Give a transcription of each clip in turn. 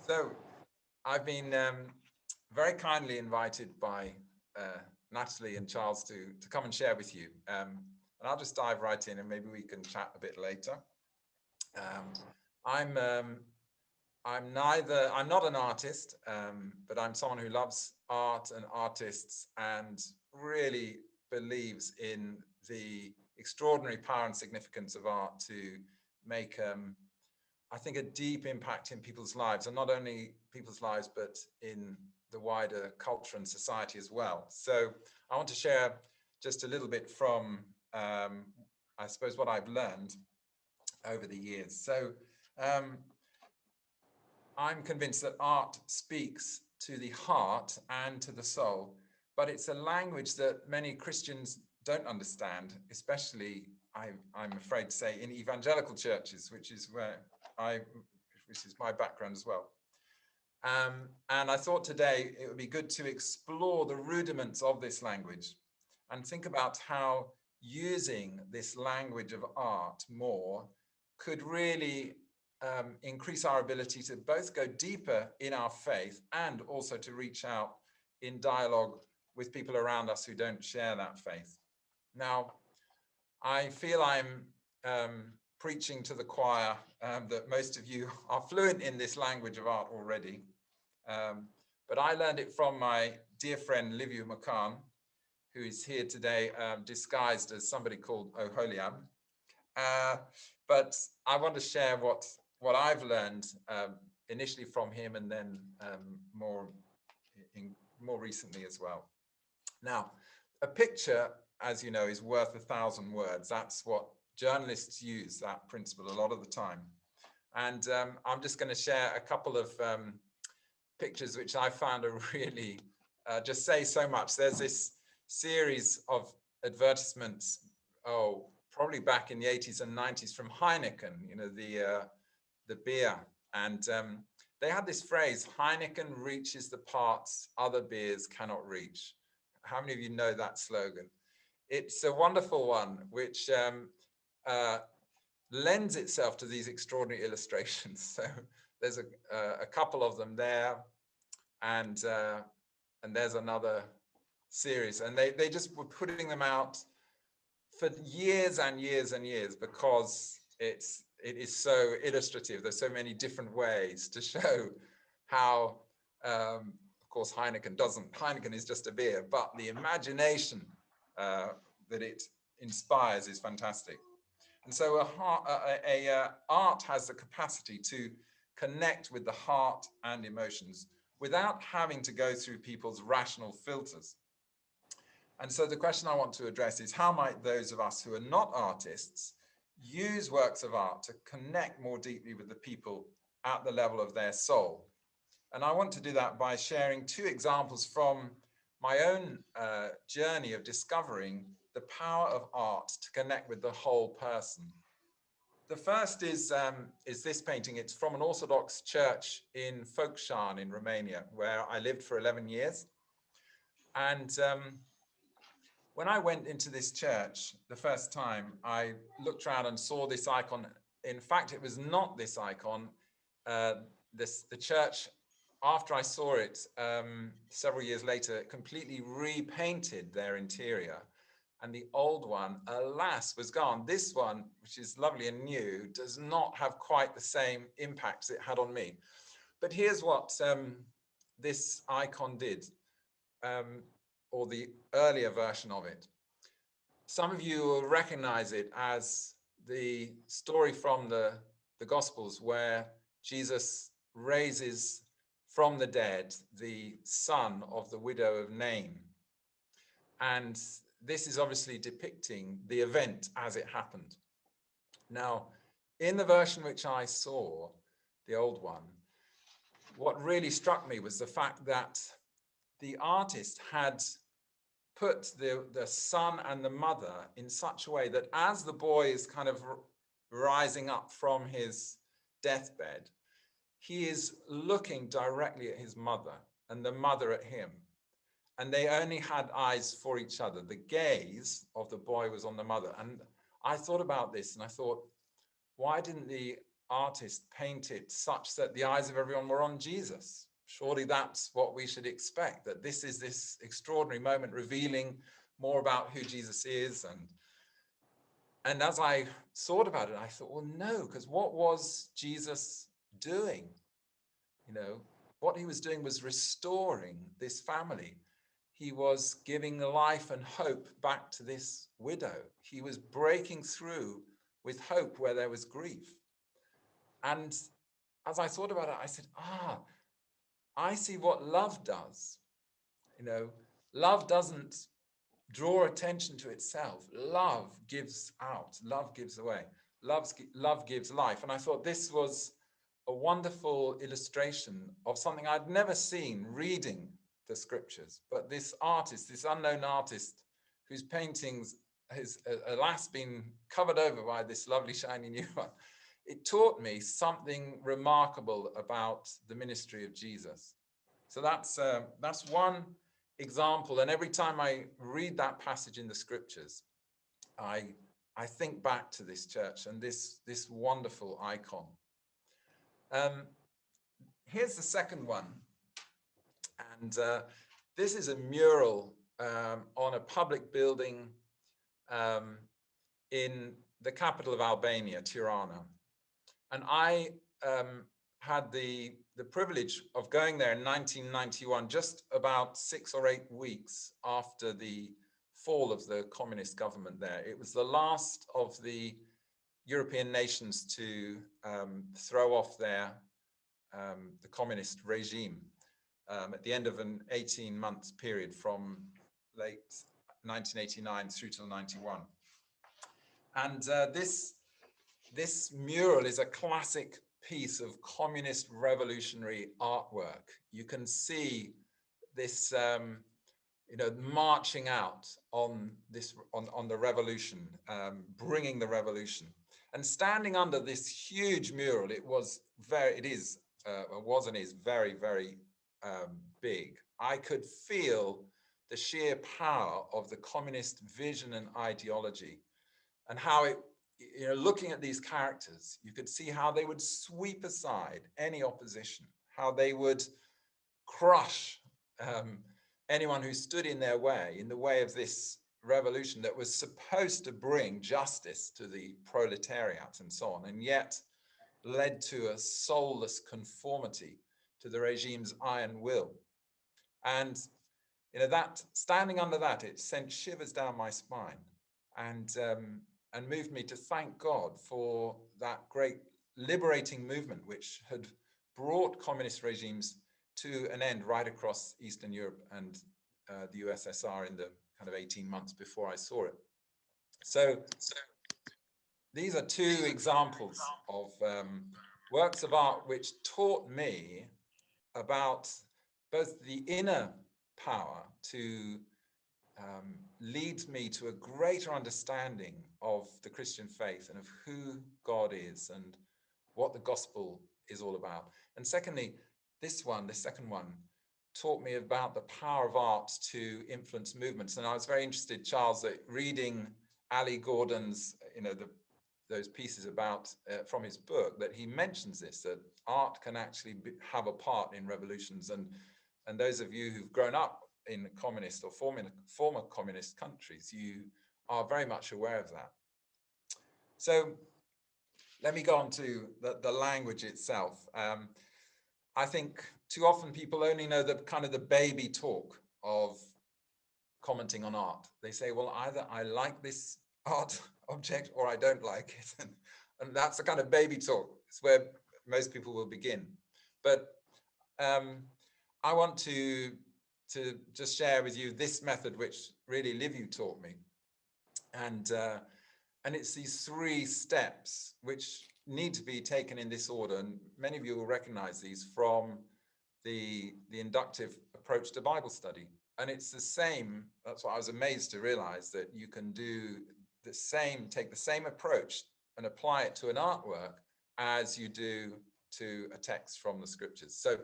So I've been very kindly invited by Natalie and Charles to come and share with you. And I'll just dive right in and maybe we can chat a bit later. Um, I'm I'm not an artist, but I'm someone who loves art and artists and really believes in the extraordinary power and significance of art to make, I think, a deep impact in people's lives, and not only people's lives, but in the wider culture and society as well. So I want to share just a little bit from, I suppose, what I've learned over the years. So um, I'm convinced that art speaks to the heart and to the soul, but it's a language that many Christians don't understand, especially, I'm afraid to say, in evangelical churches, which is my background as well. And I thought today it would be good to explore the rudiments of this language and think about how using this language of art more could really increase our ability to both go deeper in our faith and also to reach out in dialogue with people around us who don't share that faith. Now, I feel I'm preaching to the choir that most of you are fluent in this language of art already. But I learned it from my dear friend Livia McCann, who is here today disguised as somebody called Oholiab. But I want to share what I've learned initially from him and then more recently as well. Now, a picture, as you know, is worth 1,000 words. That's what journalists use, that principle, a lot of the time. And I'm just going to share a couple of pictures which I found are really just say so much. There's this series of advertisements, probably back in the 80s and 90s from Heineken, you know, the beer. And they had this phrase, Heineken reaches the parts other beers cannot reach. How many of you know that slogan? It's a wonderful one, which lends itself to these extraordinary illustrations. So there's a couple of them there, and there's another series, and they just were putting them out for years and years and years because it is so illustrative. There's so many different ways to show how, of course, Heineken is just a beer, but the imagination that it inspires is fantastic. And so art has the capacity to connect with the heart and emotions without having to go through people's rational filters. And so the question I want to address is, how might those of us who are not artists use works of art to connect more deeply with the people at the level of their soul? And I want to do that by sharing two examples from my own journey of discovering the power of art to connect with the whole person. The first is this painting. It's from an Orthodox church in Focșani in Romania, where I lived for 11 years. And when I went into this church the first time, I looked around and saw this icon. In fact, it was not this icon. The church, after I saw it several years later, completely repainted their interior. And the old one, alas, was gone. This one, which is lovely and new, does not have quite the same impact as it had on me. But here's what this icon did, or the earlier version of it. Some of you will recognize it as the story from the Gospels where Jesus raises from the dead the son of the widow of Nain. And this is obviously depicting the event as it happened. Now, in the version which I saw, the old one, what really struck me was the fact that the artist had put the son and the mother in such a way that as the boy is kind of rising up from his deathbed, he is looking directly at his mother and the mother at him. And they only had eyes for each other. The gaze of the boy was on the mother. And I thought about this and I thought, why didn't the artist painted such that the eyes of everyone were on Jesus. Surely that's what we should expect, that this is this extraordinary moment revealing more about who Jesus is. And as I thought about it, I thought, well, no, because what was Jesus doing? You know, what he was doing was restoring this family. He was giving life and hope back to this widow. He was breaking through with hope where there was grief. And as I thought about it, I said, I see what love does. You know, love doesn't draw attention to itself. Love gives out. Love gives away. Love gives life. And I thought this was a wonderful illustration of something I'd never seen reading the scriptures. But this artist, this unknown artist, whose paintings has alas been covered over by this lovely shiny new one, it taught me something remarkable about the ministry of Jesus. So that's one example. And every time I read that passage in the scriptures, I think back to this church and this wonderful icon. Here's the second one. And this is a mural on a public building in the capital of Albania, Tirana. And I had the privilege of going there in 1991, just about 6 or 8 weeks after the fall of the communist government there. It was the last of the European nations to throw off the communist regime at the end of an 18-month period from late 1989 through till 91. And this mural is a classic piece of communist revolutionary artwork. You can see this, marching out on the revolution, bringing the revolution, and standing under this huge mural. It was and is very, very big. I could feel the sheer power of the communist vision and ideology, and how it. Looking at these characters, you could see how they would sweep aside any opposition, how they would crush anyone who stood in their way, in the way of this revolution that was supposed to bring justice to the proletariat and so on, and yet led to a soulless conformity to the regime's iron will. And that standing under that, it sent shivers down my spine, and moved me to thank God for that great liberating movement which had brought communist regimes to an end right across Eastern Europe and the USSR in the kind of 18 months before I saw it. So these are two examples of works of art which taught me about both the inner power to lead me to a greater understanding of the Christian faith and of who God is and what the gospel is all about. And secondly, the second one, taught me about the power of art to influence movements. And I was very interested, Charles, that reading Ali Gordon's, those pieces about from his book, that he mentions this, that art can actually have a part in revolutions. And those of you who've grown up in communist or former communist countries, you are very much aware of that. So let me go on to the language itself. I think too often people only know the kind of the baby talk of commenting on art. They say, well, either I like this art object or I don't like it. And that's the kind of baby talk. It's where most people will begin. But I want to just share with you this method which really Liviu taught me. And it's these 3 steps which need to be taken in this order. And many of you will recognize these from the inductive approach to Bible study. And it's the same, that's why I was amazed to realize that you can do take the same approach and apply it to an artwork as you do to a text from the scriptures. So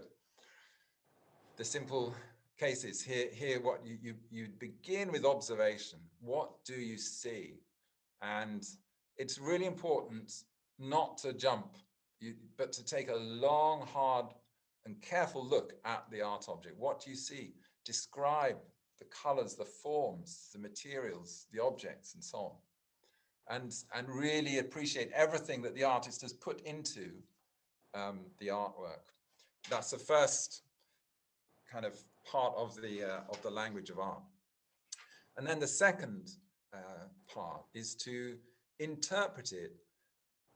the simple cases here what you begin with observation. What do you see? And it's really important not to jump but to take a long, hard and careful look at the art object. What do you see? Describe the colors, the forms, the materials, the objects, and so on. And really appreciate everything that the artist has put into the artwork. That's the first kind of part of the language of art. And then the second part is to interpret it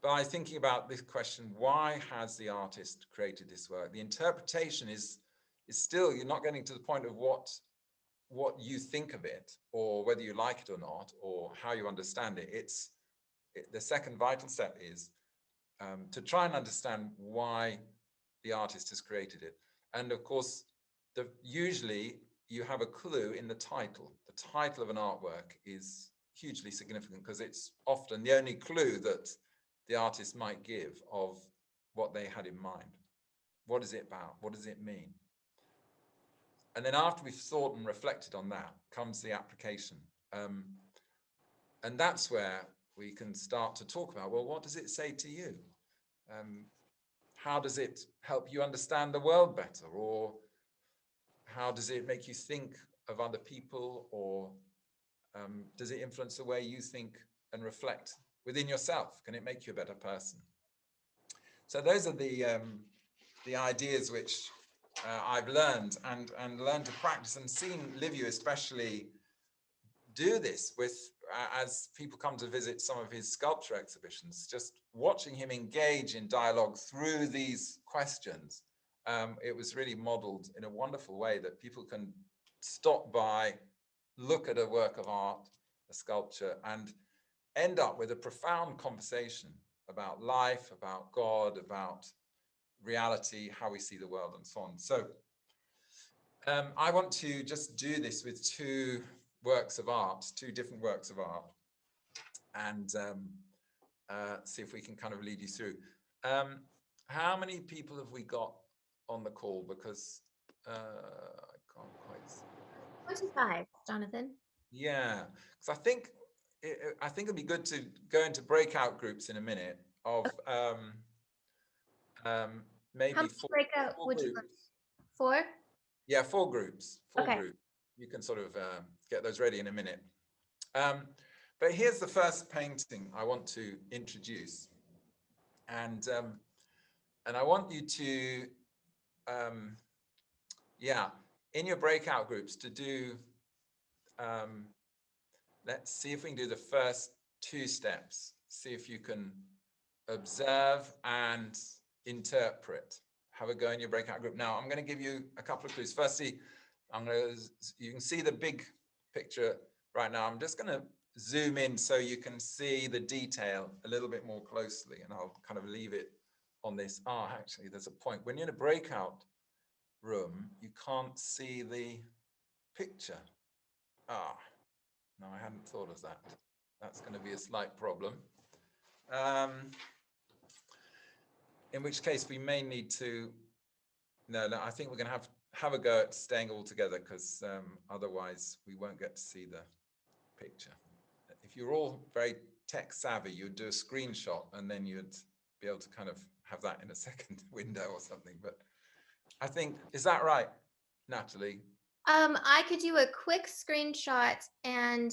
by thinking about this question: why has the artist created this work? The interpretation is still, you're not getting to the point of what you think of it, or whether you like it or not, or how you understand it. The second vital step is to try and understand why the artist has created it. And of course, usually you have a clue in the title. The title of an artwork is hugely significant because it's often the only clue that the artist might give of what they had in mind. What is it about? What does it mean? And then after we've thought and reflected on that comes the application. And that's where we can start to talk about, well, what does it say to you? How does it help you understand the world better? Or how does it make you think of other people? Or does it influence the way you think and reflect within yourself? Can it make you a better person? So those are the ideas which I've learned and learned to practice, and seen Liviu especially do this with as people come to visit some of his sculpture exhibitions. Just watching him engage in dialogue through these questions, it was really modeled in a wonderful way that people can stop by, look at a work of art, a sculpture, and end up with a profound conversation about life, about God, about reality, how we see the world, and so on. So I want to just do this with two different works of art, and see if we can kind of lead you through. How many people have we got on the call? Because I can't quite see. 25, Jonathan. Yeah, because I think it'd be good to go into breakout groups in a minute of maybe How many breakout four would you like? groups. 4? Yeah, four groups. Okay. You can sort of get those ready in a minute. But here's the first painting I want to introduce, and I want you to, in your breakout groups, to do. Let's see if we can do the first two steps. See if you can observe and interpret. Have a go in your breakout group. Now, I'm going to give you a couple of clues. Firstly, you can see the big picture right now. I'm just going to zoom in so you can see the detail a little bit more closely, and I'll kind of leave it on this. Actually, there's a point. When you're in a breakout room, you can't see the picture. No, I hadn't thought of that. That's going to be a slight problem. In which case we may need to, no, I think we're going to have a go at staying all together, because otherwise we won't get to see the picture. If you're all very tech savvy, you'd do a screenshot and then you'd be able to kind of have that in a second window or something. But I think, is that right, Natalie? I could do a quick screenshot and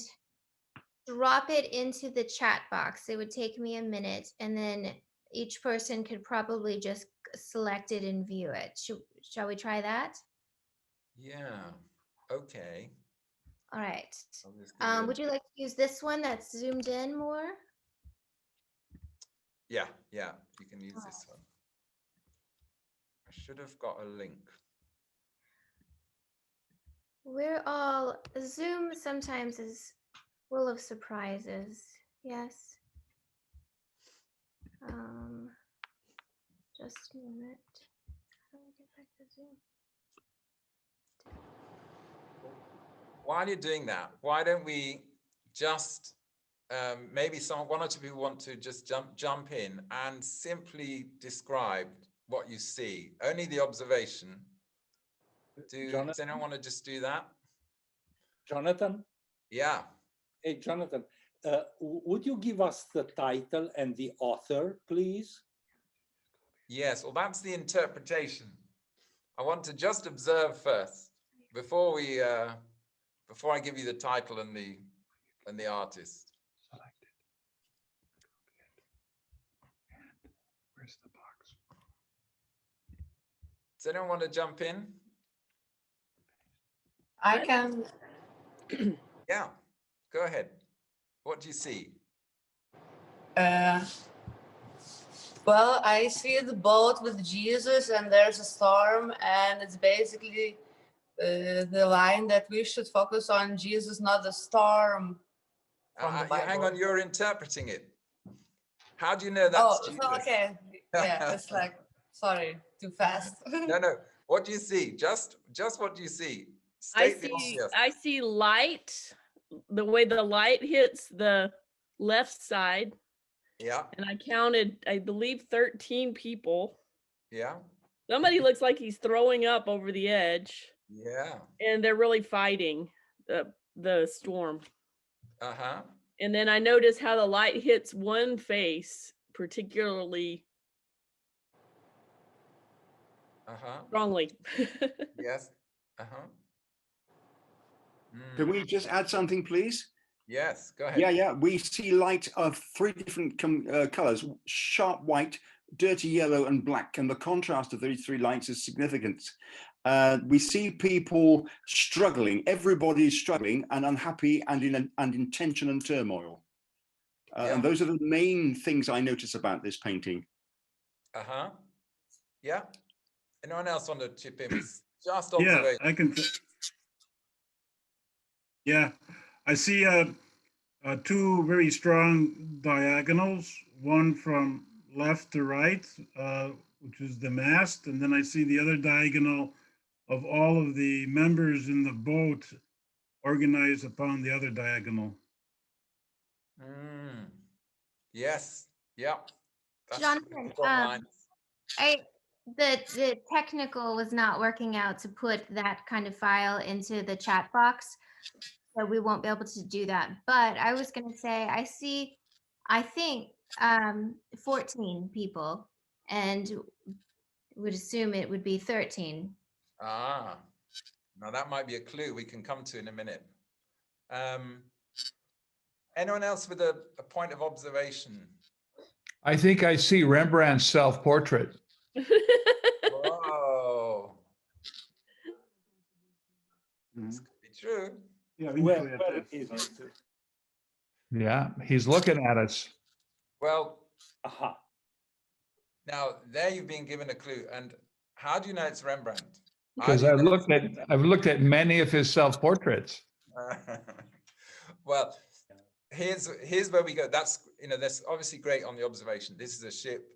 drop it into the chat box. It would take me a minute, and then each person could probably just select it and view it. Shall we try that? Yeah. Okay. All right. Would you like to use this one that's zoomed in more? Yeah, you can use this one. I should have got a link. Zoom sometimes is full of surprises. Yes. Just a minute. How do I get back to Zoom? While you're doing that, why don't we just maybe one or two people want to just jump in and simply describe what you see, only the observation. Does anyone want to just do that? Jonathan? Yeah. Hey, Jonathan, would you give us the title and the author, please? Yes, well, that's the interpretation. I want to just observe first before I give you the title and the artist. Selected. And where's the box? Does anyone want to jump in? I can. Yeah, go ahead. What do you see? Well, I see the boat with Jesus, and there's a storm, and it's basically the line that we should focus on Jesus, not the storm. From the Hang Bible. on, you're interpreting it. How do you know that's Oh, Jesus? so okay. Yeah, it's like, sorry, too fast. No. What do you see? Just what do you see? I State the see obvious. I see light, the way the light hits the left side, Yeah, and I counted, I believe, 13 people. yeah, Somebody looks like he's throwing up over the edge, yeah. and they're really fighting the storm. Uh-huh. And then I notice how the light hits one face particularly Uh-huh. strongly. Yes. Uh-huh. Can we just add something, please? Yes, go ahead. Yeah. We see light of three different colors: sharp white, dirty yellow, and black. And the contrast of these three lights is significant. We see people struggling. Everybody's struggling and unhappy and in tension and turmoil. Yeah. And those are the main things I notice about this painting. Uh-huh. Yeah. Anyone else want to chip in? Just Yeah, observation. I can. Yeah, I see two very strong diagonals, one from left to right, which is the mast, and then I see the other diagonal of all of the members in the boat organized upon the other diagonal. Yes. Yeah. That's Jonathan, strong lines. the technical was not working out to put that kind of file into the chat box, so we won't be able to do that. But I was going to say, I think 14 people, and would assume it would be 13. Ah, now that might be a clue we can come to in a minute. Anyone else with a point of observation? I think I see Rembrandt's self-portrait. Whoa, this could be true. Yeah, we Where, can play where it is there. it? Yeah, he's looking at us. Well, Aha. now there you've been given a clue. And how do you know it's Rembrandt? How Because do you I've know looked at many of his self-portraits. Well, here's where we go. That's, that's obviously great on the observation. This is a ship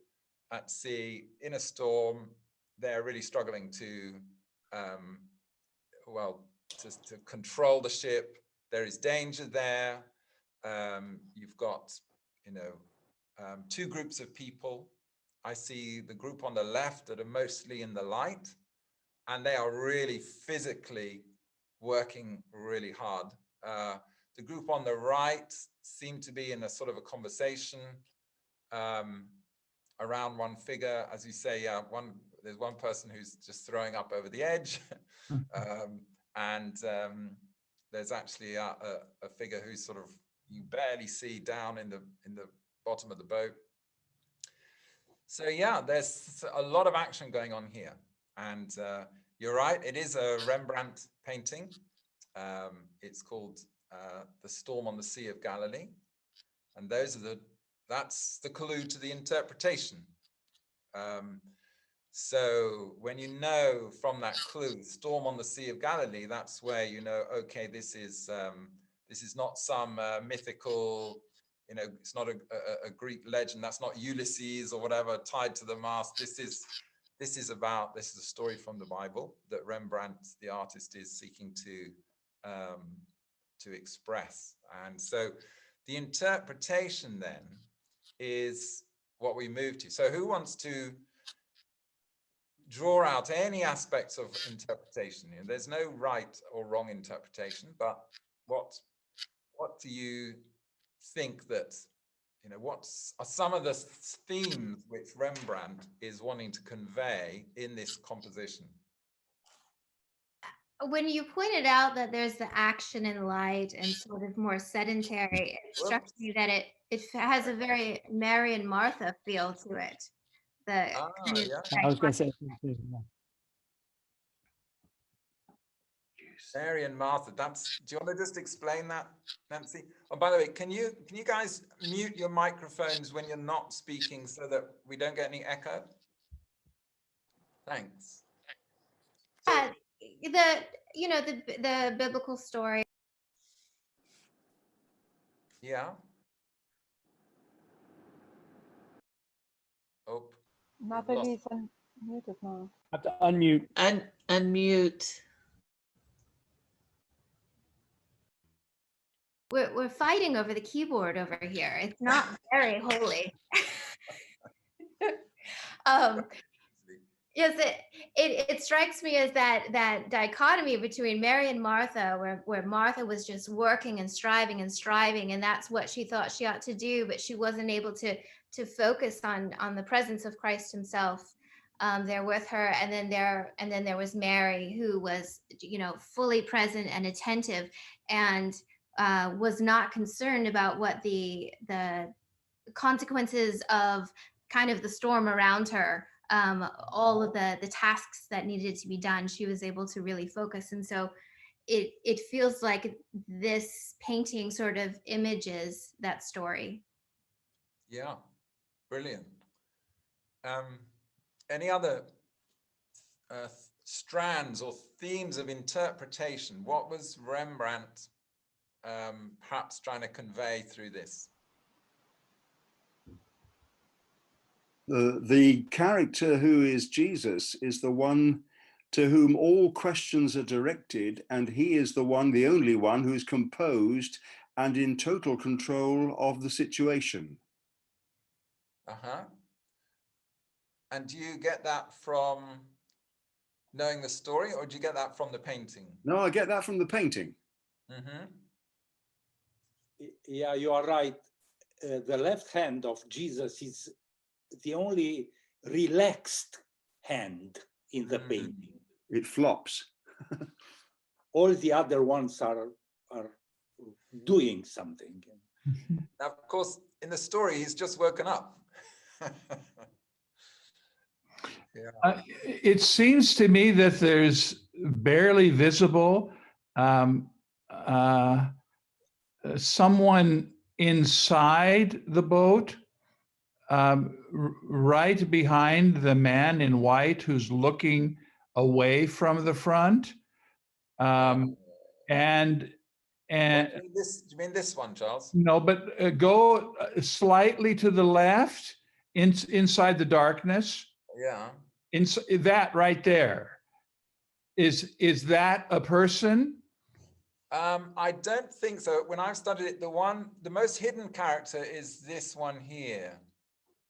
at sea in a storm. They're really struggling to to control the ship. There is danger there. You've got two groups of people. I see the group on the left that are mostly in the light, and they are really physically working really hard. The group on the right seem to be in a sort of a conversation around one figure. As you say, there's one person who's just throwing up over the edge, and there's actually a figure who's sort of, you barely see down in the bottom of the boat. So yeah, there's a lot of action going on here, and you're right, it is a Rembrandt painting. It's called The Storm on the Sea of Galilee, and that's the clue to the interpretation. So when you know from that clue, Storm on the Sea of Galilee, that's where you know, okay, this is not some mythical, it's not a Greek legend. That's not Ulysses or whatever tied to the mast. This is a story from the Bible that Rembrandt, the artist, is seeking to express. And so the interpretation then is what we move to. So who wants to draw out any aspects of interpretation? There's no right or wrong interpretation, but what do you think that you know, what are some of the themes which Rembrandt is wanting to convey in this composition? When you pointed out that there's the action in light and sort of more sedentary, it struck me that it has a very Mary and Martha feel to it. The kind of Yeah. I was going to say something. Yeah. Mary and Martha. Do you want to just explain that, Nancy? Oh, by the way, can you guys mute your microphones when you're not speaking so that we don't get any echo? Thanks. yeah, the biblical story. Yeah. Oh, Natalie is unmuted now. I have to unmute. Unmute. We're fighting over the keyboard over here. It's not very holy. Yes, it strikes me as that dichotomy between Mary and Martha, where Martha was just working and striving, and that's what she thought she ought to do, but she wasn't able to focus on the presence of Christ himself there with her. And then there was Mary, who was, fully present and attentive, and was not concerned about what the consequences of kind of the storm around her, all of the tasks that needed to be done. She was able to really focus. And so it feels like this painting sort of images that story. yeah, brilliant. Any other strands or themes of interpretation? What was Rembrandt perhaps trying to convey through this? The character who is Jesus is the one to whom all questions are directed, and he is the only one who is composed and in total control of the situation. And do you get that from knowing the story, or do you get that from the painting? No, I get that from the painting. Yeah, you are right. The left hand of Jesus is the only relaxed hand in the painting. It flops. All the other ones are doing something. Now, of course, in the story, he's just woken up. Yeah. It seems to me that there's barely visible someone inside the boat, right behind the man in white who's looking away from the front. And do you mean this one, Charles? no, but go slightly to the left, inside the darkness. Yeah. That right there. Is that a person? I don't think so. When I've studied it, the most hidden character is this one here.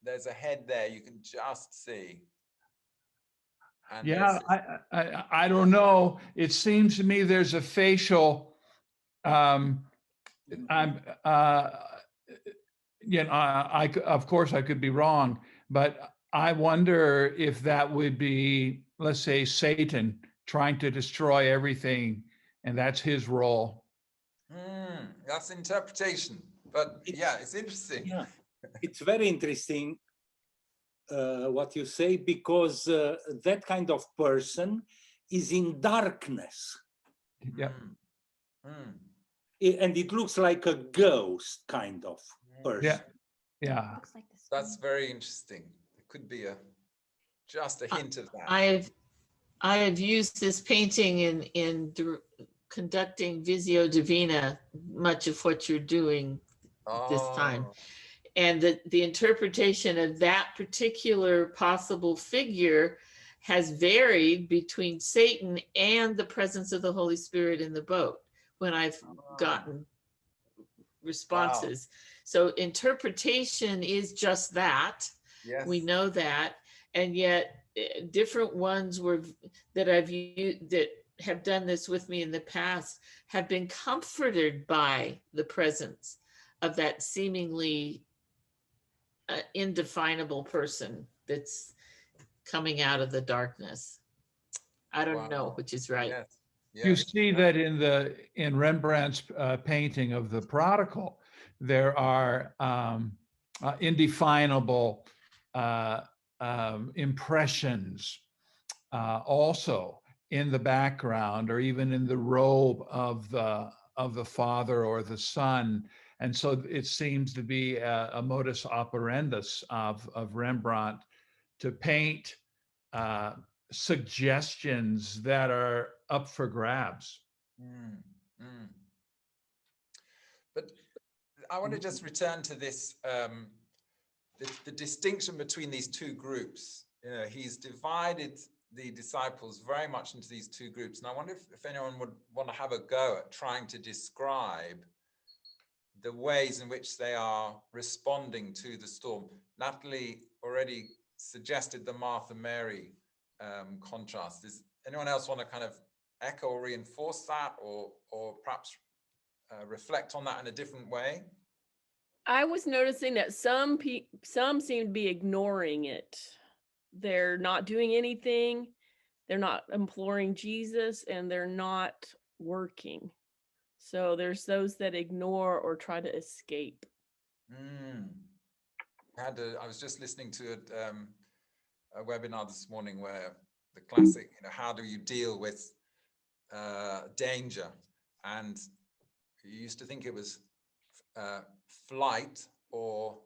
There's a head there you can just see. And Yeah, I don't know. It seems to me there's a facial. Of course I could be wrong, but I wonder if that would be, let's say, Satan trying to destroy everything, and that's his role. That's interpretation, but yeah, it's interesting. Yeah, it's very interesting what you say, because that kind of person is in darkness. Yeah. And it looks like a ghost kind of person. Yeah. Looks like this. That's very interesting. It could be just a hint of that. I have used this painting in conducting Visio Divina, much of what you're doing this time. And the interpretation of that particular possible figure has varied between Satan and the presence of the Holy Spirit in the boat when I've gotten responses. Wow. So interpretation is just that. Yes. We know that. And yet different ones that I've used that have done this with me in the past have been comforted by the presence of that seemingly indefinable person that's coming out of the darkness. I don't know which is right. Yes. You Yes. see that in Rembrandt's painting of the prodigal, there are indefinable impressions also in the background, or even in the robe of the father or the son. And so it seems to be a modus operandus of Rembrandt to paint suggestions that are up for grabs. Mm, mm. But I want to just return to this, the distinction between these two groups. You know, he's divided the disciples very much into these two groups. And I wonder if anyone would want to have a go at trying to describe the ways in which they are responding to the storm. Natalie already suggested the Martha Mary contrast. Does anyone else want to kind of echo or reinforce that, or perhaps reflect on that in a different way? I was noticing that some seem to be ignoring it. They're not doing anything. They're not imploring Jesus, and they're not working. So there's those that ignore or try to escape. I was just listening to a webinar this morning where the classic, you know, how do you deal with danger? And you used to think it was flight or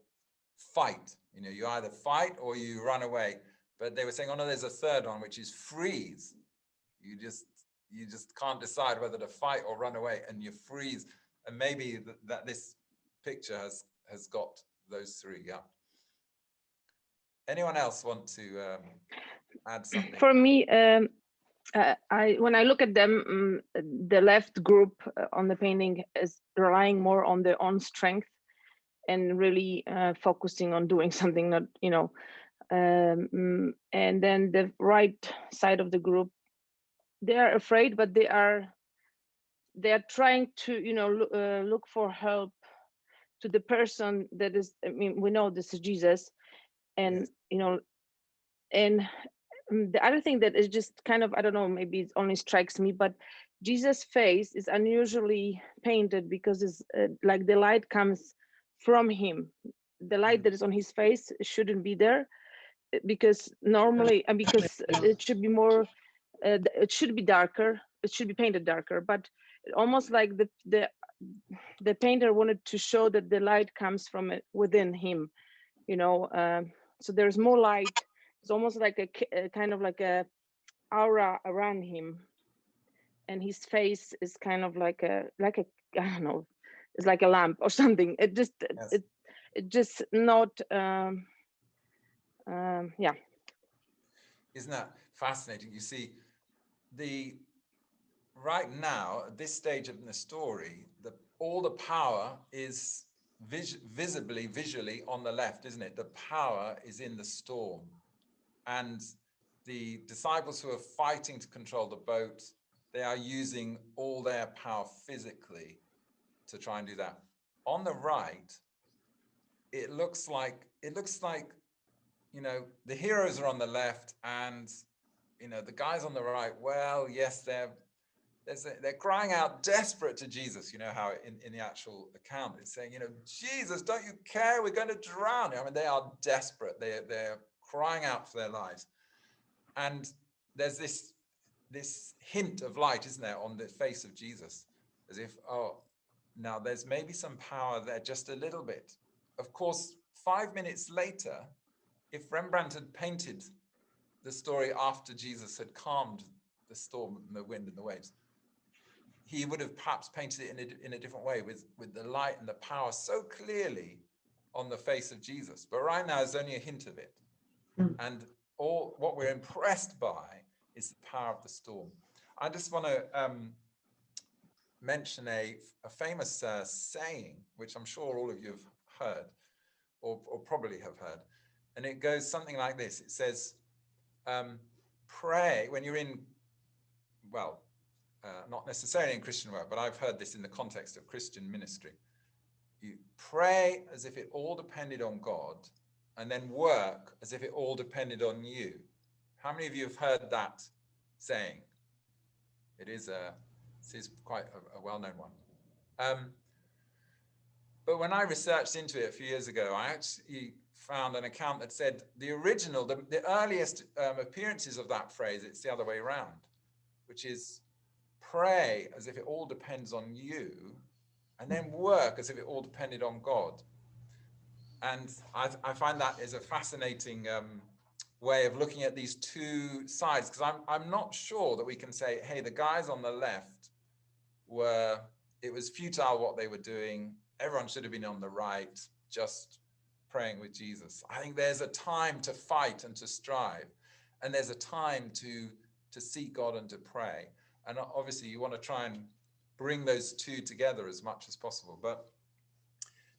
fight. You know, you either fight or you run away. But they were saying, oh no, there's a third one, which is freeze. You just can't decide whether to fight or run away, and you freeze. And maybe that this picture has got those three. Yeah. Anyone else want to add something? For me, when I look at them, the left group on the painting is relying more on their own strength and really focusing on doing something, not, you know, and then the right side of the group, they are afraid, but they are trying to, you know, look for help to the person that is, I mean, we know this is Jesus, and Yes. you know, and the other thing that is just kind of, I don't know, maybe it only strikes me, but Jesus' face is unusually painted because it's like the light comes from him. The light that is on his face shouldn't be there, because normally, and because it should be more, it should be darker, it should be painted darker, but almost like the painter wanted to show that the light comes from within him, you know. So there's more light. It's almost like a kind of like a aura around him, and his face is kind of like a I don't know, it's like a lamp or something. It just Yes. it just not yeah. Isn't that fascinating? You see, right now at this stage of the story, all the power is visually on the left, isn't it? The power is in the storm, and the disciples who are fighting to control the boat, they are using all their power physically to try and do that. On the right, it looks like, you know, the heroes are on the left, and you know, the guys on the right, well, yes, they're crying out desperate to Jesus. You know how in the actual account it's saying, you know, Jesus, don't you care? We're going to drown. I mean, they are desperate. They're crying out for their lives. And there's this hint of light, isn't there, on the face of Jesus, as if, oh, now there's maybe some power there, just a little bit. Of course, 5 minutes later, if Rembrandt had painted the story after Jesus had calmed the storm and the wind and the waves, he would have perhaps painted it in a different way, with the light and the power so clearly on the face of Jesus. But right now, there's only a hint of it. And all what we're impressed by is the power of the storm. I just want to mention a famous saying, which I'm sure all of you have heard, or probably have heard. And it goes something like this. It says, pray when you're in, well, not necessarily in Christian work, but I've heard this in the context of Christian ministry. You pray as if it all depended on God, and then work as if it all depended on you. How many of you have heard that saying? This is quite a well-known one. But when I researched into it a few years ago, I actually found an account that said the earliest appearances of that phrase, it's the other way around, which is pray as if it all depends on you, and then work as if it all depended on God. And I find that is a fascinating way of looking at these two sides, because I'm not sure that we can say, hey, the guys on the left it was futile what they were doing. Everyone should have been on the right, just praying with Jesus. I think there's a time to fight and to strive, and there's a time to seek God and to pray. And obviously you want to try and bring those two together as much as possible. But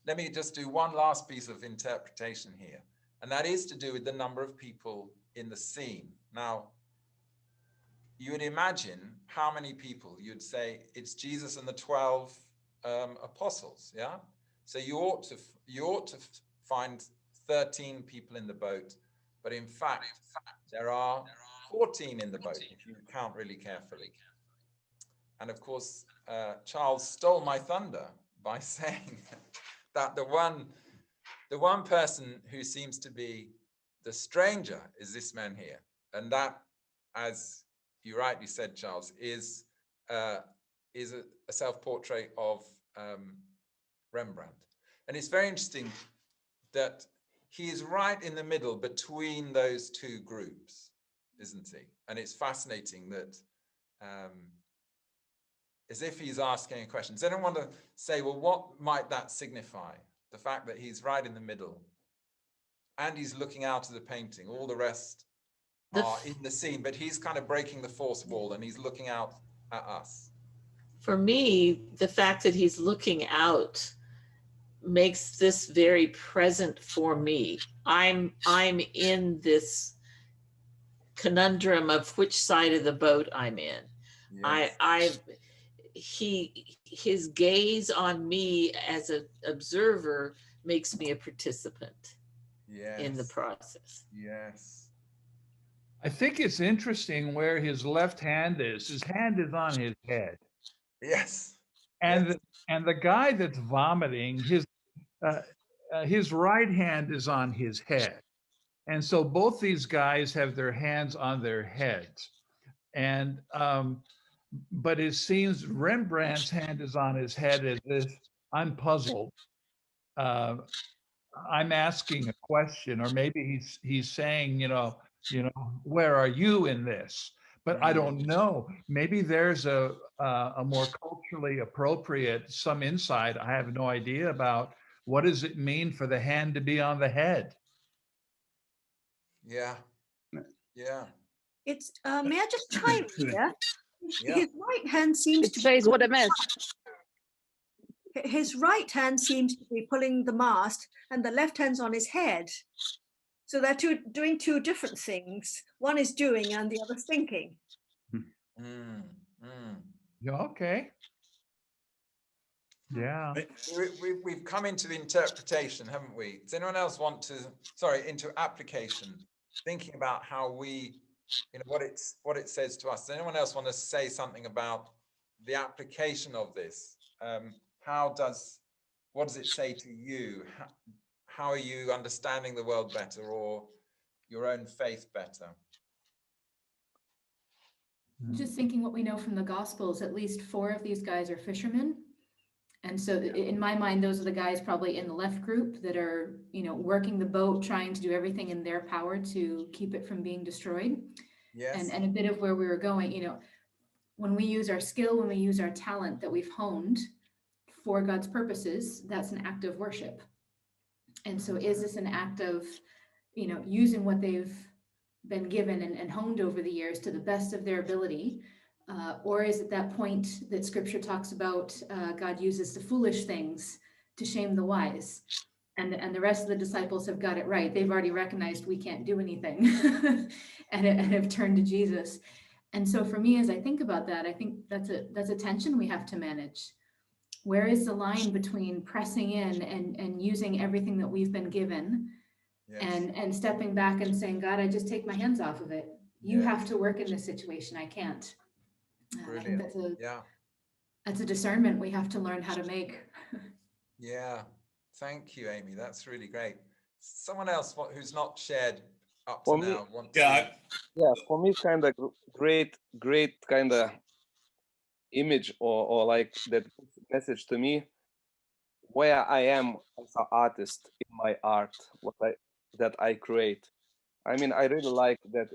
let me just do one last piece of interpretation here, and that is to do with the number of people in the scene. Now, you would imagine how many people you'd say it's Jesus and the 12 apostles, yeah? So you ought to find 13 people in the boat, but in fact, there are 14 in the boat if you count really carefully. And of course, Charles stole my thunder by saying that the one person who seems to be the stranger is this man here. And that, as you rightly said, Charles, is a self-portrait of Rembrandt. And it's very interesting that he is right in the middle between those two groups, isn't he? And it's fascinating that as if he's asking a question. Does anyone want to say, well, what might that signify? The fact that he's right in the middle and he's looking out of the painting. All the rest are in the scene, but he's kind of breaking the fourth wall and he's looking out at us. For me, the fact that he's looking out makes this very present for me. I'm in this conundrum of which side of the boat I'm in. Yes. His gaze on me as an observer makes me a participant in the process. Yes. I think it's interesting where his left hand is. His hand is on his head. Yes. And the guy that's vomiting, his right hand is on his head. And so both these guys have their hands on their heads. And but it seems Rembrandt's hand is on his head as if I'm puzzled. I'm asking a question, or maybe he's saying, you know, where are you in this? But I don't know. Maybe there's a more culturally appropriate, some insight I have no idea about. What does it mean for the hand to be on the head? Yeah. Yeah. It's may I just chime in here? Yeah. His right hand seems to be what a mess. His right hand seems to be pulling the mast, and the left hand's on his head. So they're doing two different things. One is doing, and the other's thinking. Yeah. Okay. Yeah. We've come into the interpretation, haven't we? Does anyone else want to? Sorry, into application, thinking about how we, what it says to us. Does anyone else want to say something about the application of this? What does it say to you? How are you understanding the world better, or your own faith better? Just thinking what we know from the Gospels, at least 4 of these guys are fishermen. And so in my mind, those are the guys probably in the left group that are, working the boat, trying to do everything in their power to keep it from being destroyed. Yes. And a bit of where we were going, when we use our skill, when we use our talent that we've honed for God's purposes, that's an act of worship. And so is this an act of, using what they've been given and honed over the years to the best of their ability? Or is it that point that scripture talks about, God uses the foolish things to shame the wise? And the rest of the disciples have got it right. They've already recognized we can't do anything and have turned to Jesus. And so for me, as I think about that, I think that's a tension we have to manage. Where is the line between pressing in and using everything that we've been given Yes. and stepping back and saying, God, I just take my hands off of it. You Yeah. have to work in this situation. I can't. I think Brilliant. that's a discernment we have to learn how to make. Yeah. Thank you, Amy. That's really great. Someone else who's not shared up to For me, now want to. yeah, for me, kind of great kind of image or like that message to me, where I am as an artist in my art, that I create. I mean, I really like that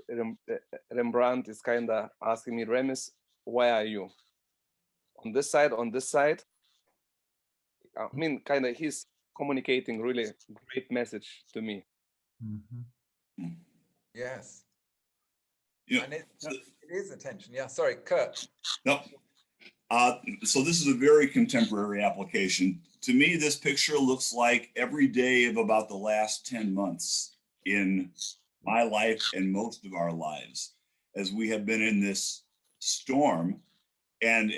Rembrandt is kind of asking me, Remis, where are you? On this side, on this side. I mean, kind of he's communicating really great message to me. Mhm. Yes. Yeah. And it is attention. Yeah. Sorry, Kurt. No. So this is a very contemporary application. To me, this picture looks like every day of about the last 10 months in my life and most of our lives, as we have been in this storm. And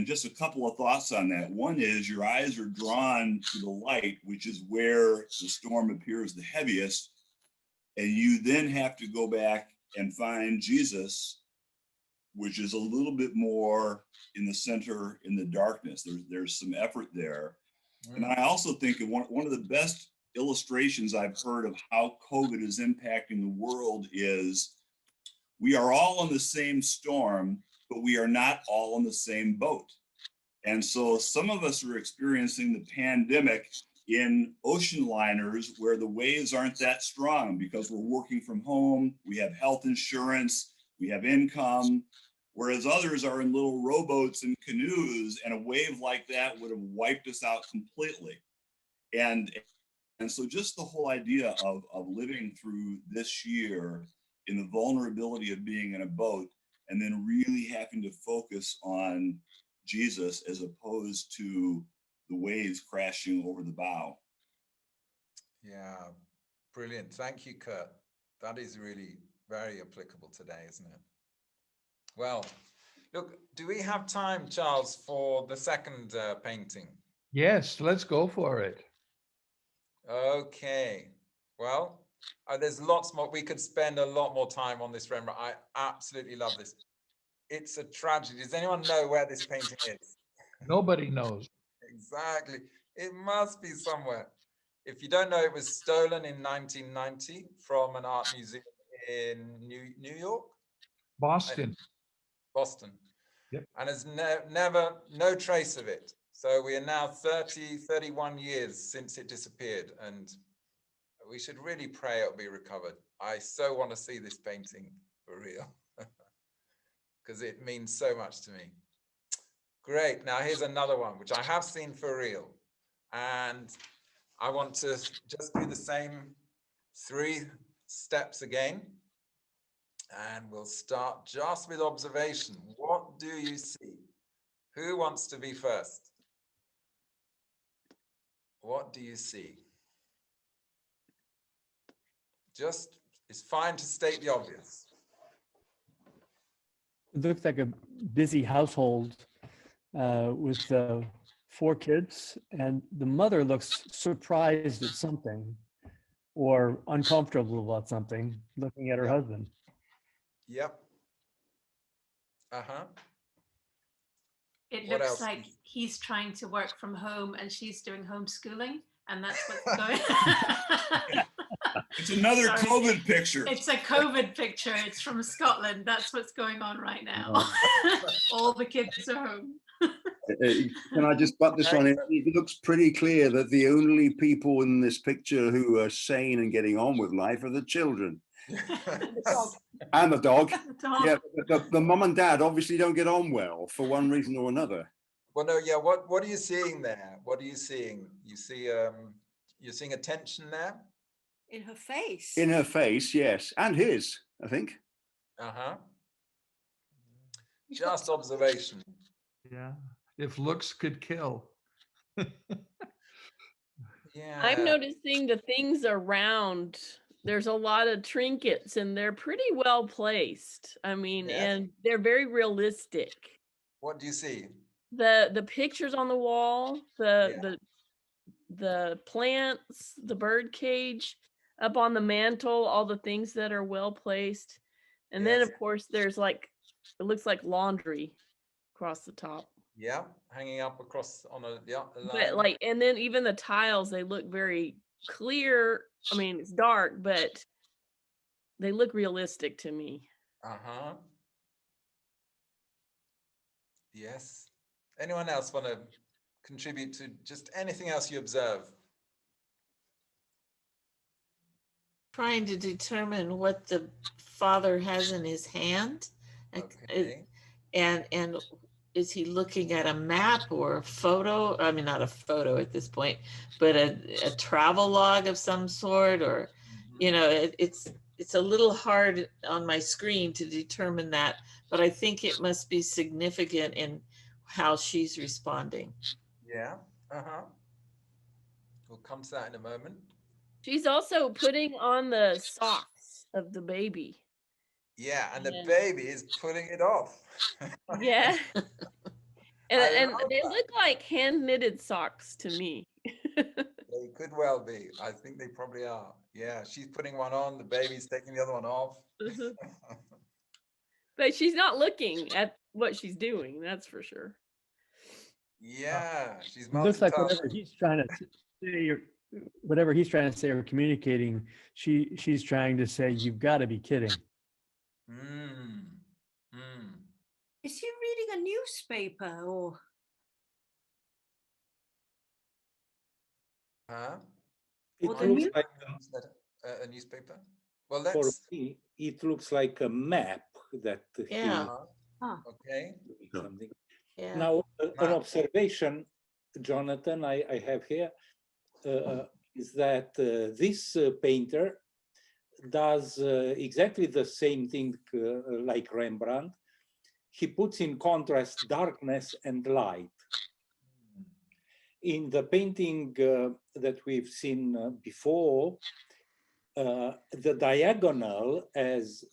just a couple of thoughts on that. One is your eyes are drawn to the light, which is where the storm appears the heaviest. And you then have to go back and find Jesus, which is a little bit more in the center in the darkness. There's some effort there. And I also think one of the best illustrations I've heard of how COVID is impacting the world is we are all in the same storm, but we are not all in the same boat. And so some of us are experiencing the pandemic in ocean liners where the waves aren't that strong because we're working from home, we have health insurance, we have income, whereas others are in little rowboats and canoes, and a wave like that would have wiped us out completely. And so just the whole idea of living through this year in the vulnerability of being in a boat and then really having to focus on Jesus as opposed to the waves crashing over the bow. Yeah, brilliant. Thank you, Kurt. That is really very applicable today, isn't it? Well, look, do we have time, Charles, for the second painting? Yes, let's go for it. Okay. Well, there's lots more. We could spend a lot more time on this Rembrandt. I absolutely love this. It's a tragedy. Does anyone know where this painting is? Nobody knows. Exactly. It must be somewhere. If you don't know, it was stolen in 1990 from an art museum in New York? Boston. Boston. Yep. And there's no trace of it. So we are now 31 years since it disappeared, and we should really pray it'll be recovered. I so want to see this painting for real, because it means so much to me. Great. Now here's another one, which I have seen for real. And I want to just do the same 3 steps again. And we'll start just with observation. What do you see? Who wants to be first? What do you see? Just, it's fine to state the obvious. It looks like a busy household with 4 kids, and the mother looks surprised at something or uncomfortable about something, looking at her husband. Yep. Uh-huh. It What looks else? like he's trying to work from home and she's doing homeschooling, and that's what's going It's another Sorry. COVID picture. It's a COVID picture. It's from Scotland. That's what's going on right now. All the kids are home. Can I just butt this on in? It looks pretty clear that the only people in this picture who are sane and getting on with life are the children. And the dog. Yeah, the mum and dad obviously don't get on well for one reason or another. Well, no, yeah. What are you seeing there? What are you seeing? You see, you're seeing a tension there. In her face. In her face, yes, and his, I think. Uh-huh. Just observation. Yeah. If looks could kill. Yeah. I'm noticing the things around. There's a lot of trinkets and they're pretty well placed. I mean, Yes. and they're very realistic. What do you see? The pictures on the wall, the plants, the bird cage, up on the mantle, all the things that are well placed. And then Yes. of course there's like, it looks like laundry across the top. Yeah, hanging up across on a But line. like, and then even the tiles, they look very clear. I mean, it's dark, but they look realistic to me. Uh-huh. Yes. Anyone else want to contribute to just anything else you observe? Trying to determine what the father has in his hand. Okay. And is he looking at a map or a photo? I mean, not a photo at this point, but a travel log of some sort, or, you know, it's a little hard on my screen to determine that, but I think it must be significant in how she's responding. Yeah. Uh-huh. We'll come to that in a moment. She's also putting on the socks of the baby. Yeah, and the baby is putting it off. Yeah. And I love they that. look like hand knitted socks to me. They could well be. I think they probably are. Yeah, she's putting one on, the baby's taking the other one off. But she's not looking at what she's doing, that's for sure. Yeah, she's It looks like multitasking. whatever he's trying to say, or whatever he's trying to say or communicating, she's trying to say, "You've got to be kidding." Is he reading a newspaper or? Huh? It Or the looks news? like a newspaper? Well, for let's. me, it looks like a map that Yeah. Okay. something. Yeah. Now, an observation, Jonathan, I have here is that this painter does exactly the same thing like Rembrandt. He puts in contrast darkness and light. In the painting that we've seen before, the diagonal, as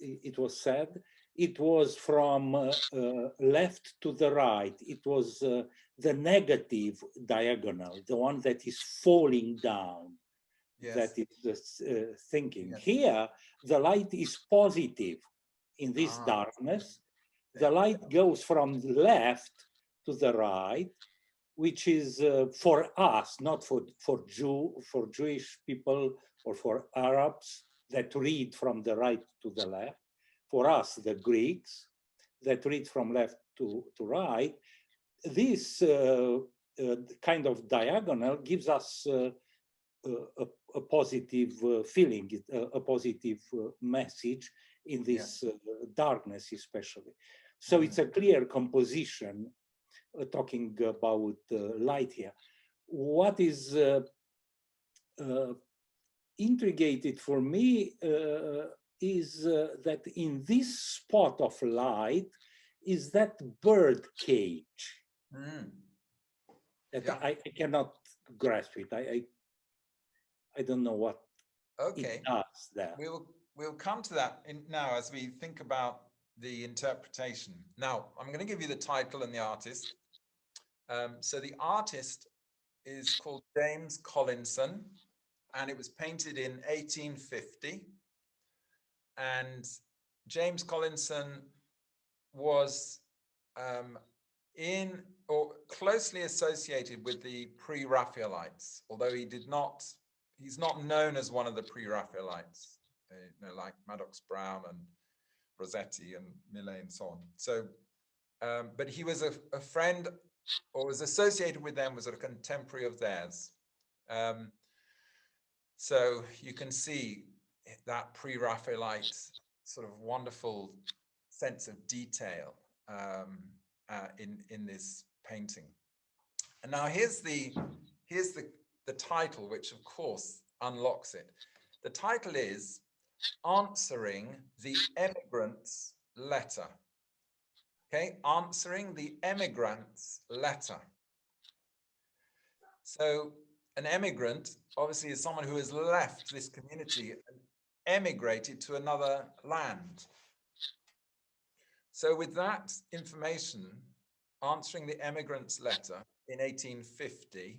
it was said, it was from left to the right. It was the negative diagonal, the one that is falling down. Yes. That is the thinking. Yes. Here, the light is positive in this darkness. The light goes from the left to the right, which is for us, not for Jewish people or for Arabs that read from the right to the left. For us, the Greeks that read from left to right, this kind of diagonal gives us a positive feeling, a positive message in this darkness especially. So it's a clear composition talking about light here. What is intrigued for me is that in this spot of light is that bird cage. That I cannot grasp it. I don't know what it does there. We'll come to that now as we think about the interpretation. Now, I'm going to give you the title and the artist. So the artist is called James Collinson, and it was painted in 1850. And James Collinson was in or closely associated with the pre-Raphaelites, although he's not known as one of the pre-Raphaelites, like Maddox Brown and Rossetti and Millet and so on. So, but he was a friend, or was associated with them, was a contemporary of theirs. So you can see that pre-Raphaelite sort of wonderful sense of detail in this painting. And now here's the title, which of course unlocks it. The title is Answering the Emigrant's Letter. Okay, Answering the Emigrant's Letter. So an emigrant obviously is someone who has left this community and emigrated to another land. So with that information, answering the emigrant's letter in 1850,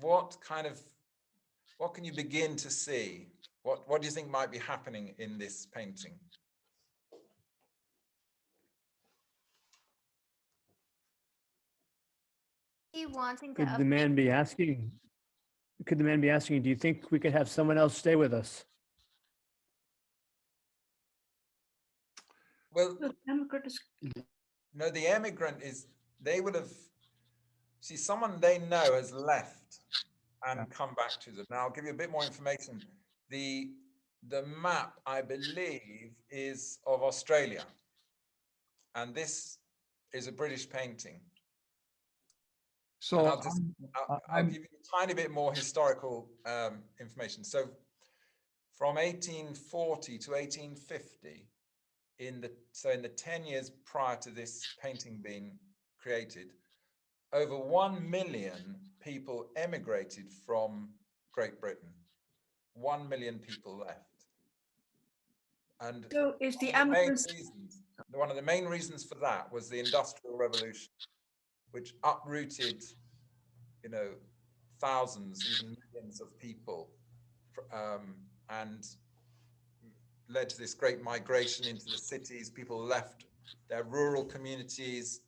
what kind of what can you begin to see? What do you think might be happening in this painting? He wanting to Could the man be asking, do you think we could have someone else stay with us? Well, The emigrant is no, the emigrant is, they would have, see, someone they know has left and come back to them. Now, I'll give you a bit more information. The map, I believe, is of Australia. And this is a British painting. So and I'll give you a tiny bit more historical information. So from 1840 to 1850, in the 10 years prior to this painting being created, over 1 million people emigrated from Great Britain. 1 million people left. And so is the one of the main reasons for that was the Industrial Revolution, which uprooted, thousands, even millions of people, and led to this great migration into the cities. People left their rural communities,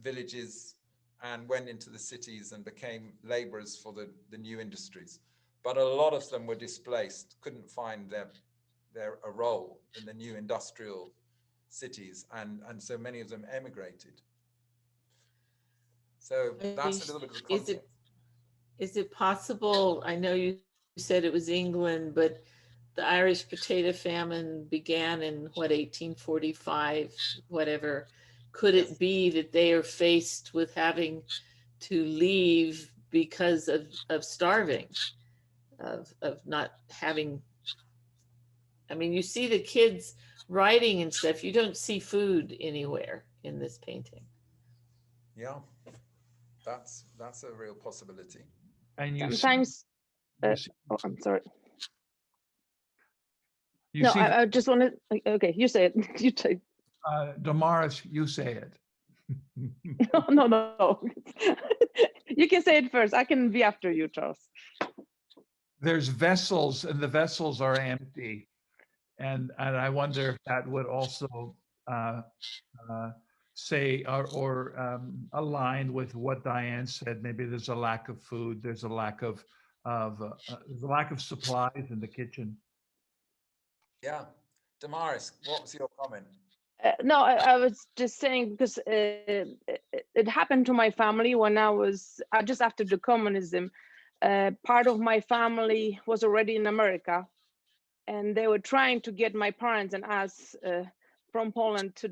villages, and went into the cities and became laborers for the new industries. But a lot of them were displaced, couldn't find a role in the new industrial cities, and so many of them emigrated. So that's a little bit of the context. Is it possible, I know you said it was England, but the Irish potato famine began in 1845, whatever. Could it be that they are faced with having to leave because of starving, of not having, I mean, you see the kids writing and stuff, you don't see food anywhere in this painting. Yeah, that's a real possibility. And you sometimes, I'm sorry. I just wanted, okay, you say it. You say Damaris, you say it. No. You can say it first. I can be after you, Charles. There's vessels, and the vessels are empty. And I wonder if that would also say or align with what Diane said. Maybe there's a lack of food. There's a lack of supplies in the kitchen. Yeah, Damaris, what was your comment? No, I was just saying because it happened to my family when I was just after the communism. Part of my family was already in America, and they were trying to get my parents and us from Poland to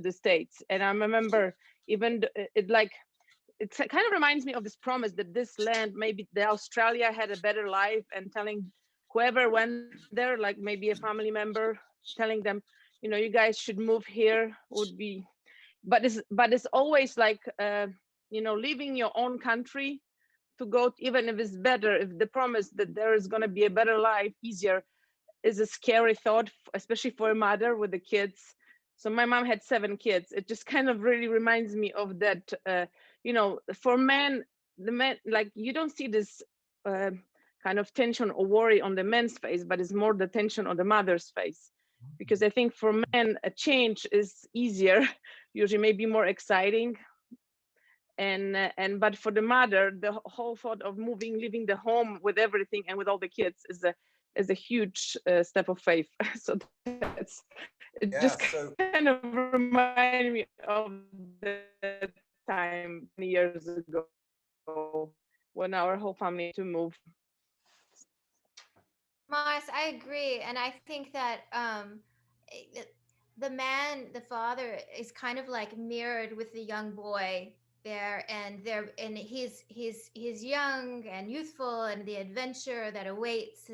the States. And I remember even it kind of reminds me of this promise that this land, maybe the Australia had a better life, and telling whoever went there, like maybe a family member, telling them, you guys should move here would be, but it's always like, leaving your own country to go, even if it's better, if the promise that there is going to be a better life, easier, is a scary thought, especially for a mother with the kids. So my mom had 7 kids. It just kind of really reminds me of that, for men, the men, like you don't see this kind of tension or worry on the man's face, but it's more the tension on the mother's face. Because I think for men, a change is easier, usually maybe more exciting. But for the mother, the whole thought of moving, leaving the home with everything and with all the kids is a huge step of faith. So kind of remind me of the time many years ago when our whole family had to move. Mars, I agree, and I think that the father, is kind of like mirrored with the young boy there, and he's young and youthful, and the adventure that awaits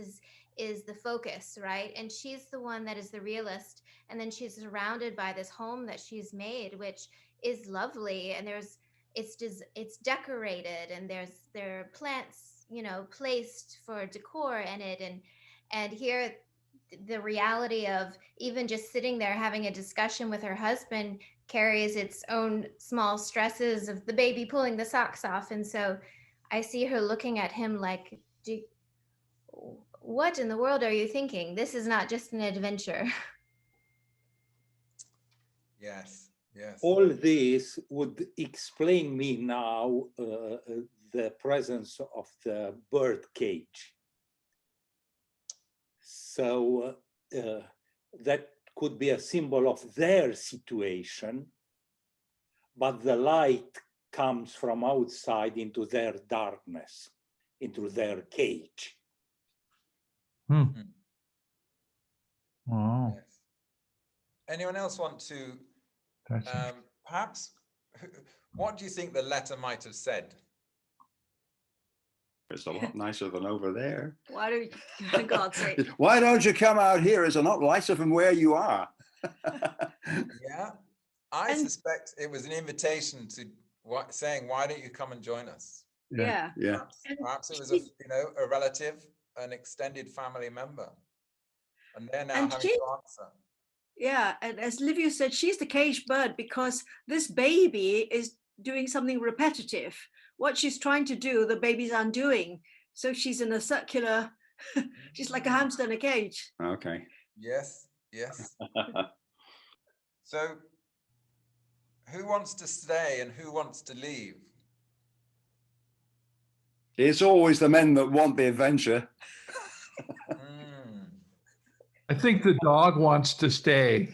is the focus, right? And she's the one that is the realist, and then she's surrounded by this home that she's made, which is lovely, and it's decorated, and there are plants, placed for decor in it, and here the reality of even just sitting there having a discussion with her husband carries its own small stresses of the baby pulling the socks off. And so I see her looking at him like, what in the world are you thinking? This is not just an adventure. Yes, yes. All this would explain me now the presence of the bird cage. So that could be a symbol of their situation, but the light comes from outside into their darkness, into their cage. Wow. Yes. Anyone else want to, perhaps, what do you think the letter might have said? It's a lot nicer than over there. Why don't you, for God's sake? Why don't you come out here? It's a lot nicer from where you are. Yeah, I suspect it was an invitation to saying, why don't you come and join us? Yeah. Perhaps it was a relative, an extended family member, and they're now having to answer. Yeah, and as Livia said, she's the caged bird because this baby is doing something repetitive. What she's trying to do, the baby's undoing. So she's in a circular, she's like a hamster in a cage. Okay. Yes, yes. So who wants to stay and who wants to leave? It's always the men that want the adventure. I think the dog wants to stay.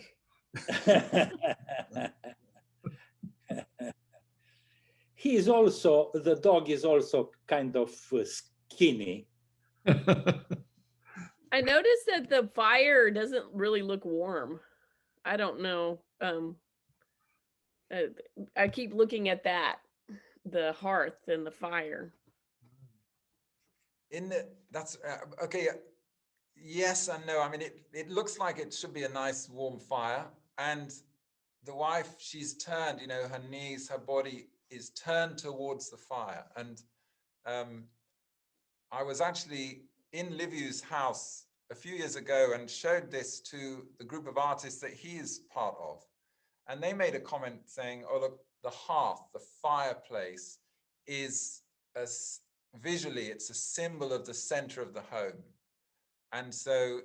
The dog is also kind of skinny. I noticed that the fire doesn't really look warm. I don't know. I keep looking at that, the hearth and the fire. That's okay. Yes and no. I mean, it looks like it should be a nice warm fire, and the wife, she's turned, her knees, her body is turned towards the fire. And I was actually in Liviu's house a few years ago and showed this to the group of artists that he is part of. And they made a comment saying, oh, look, the hearth, the fireplace is visually, it's a symbol of the center of the home. And so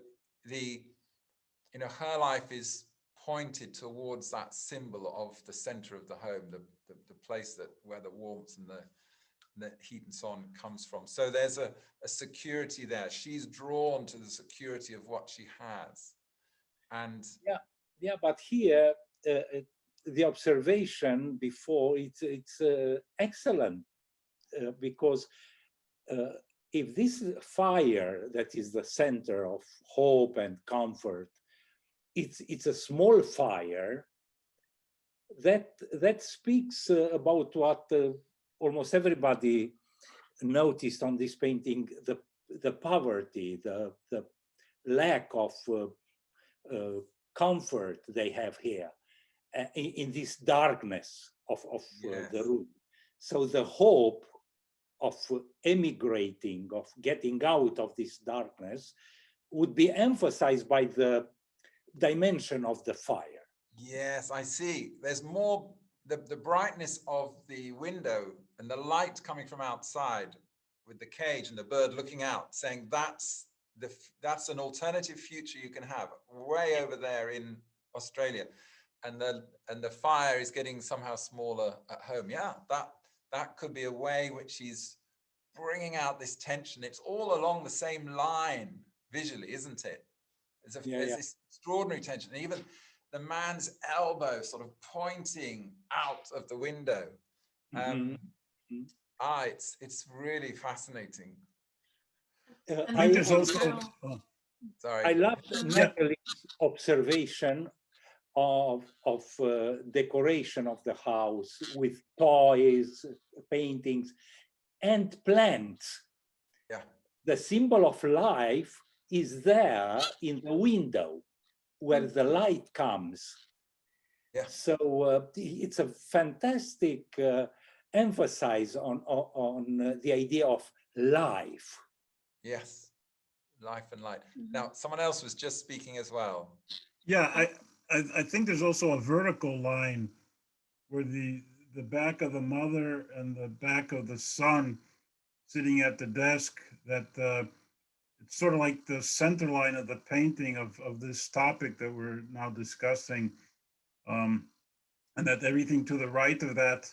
her life is pointed towards that symbol of the center of the home, the place where the warmth and the heat and so on comes from. So there's a security there. She's drawn to the security of what she has. And yeah, but here the observation before it's excellent because if this fire that is the center of hope and comfort, it's a small fire that speaks about what almost everybody noticed on this painting: the poverty, the lack of comfort they have here in this darkness of the room. So the hope of emigrating, of getting out of this darkness, would be emphasized by the dimension of the fire. Yes, I see. There's more, the brightness of the window and the light coming from outside with the cage and the bird looking out, saying that's an alternative future you can have way over there in Australia. And the fire is getting somehow smaller at home. Yeah, that could be a way which he's bringing out this tension. It's all along the same line visually, isn't it? There's this extraordinary tension. And even the man's elbow sort of pointing out of the window. It's really fascinating. I think there's also. Sorry. I love Natalie's observation of decoration of the house with toys, paintings, and plants. Yeah. The symbol of life is there in the window where the light comes. Yeah. So it's a fantastic emphasis on the idea of life. Yes, life and light. Now, someone else was just speaking as well. Yeah, I think there's also a vertical line where the back of the mother and the back of the son sitting at the desk, that it's sort of like the center line of the painting of this topic that we're now discussing. And that everything to the right of that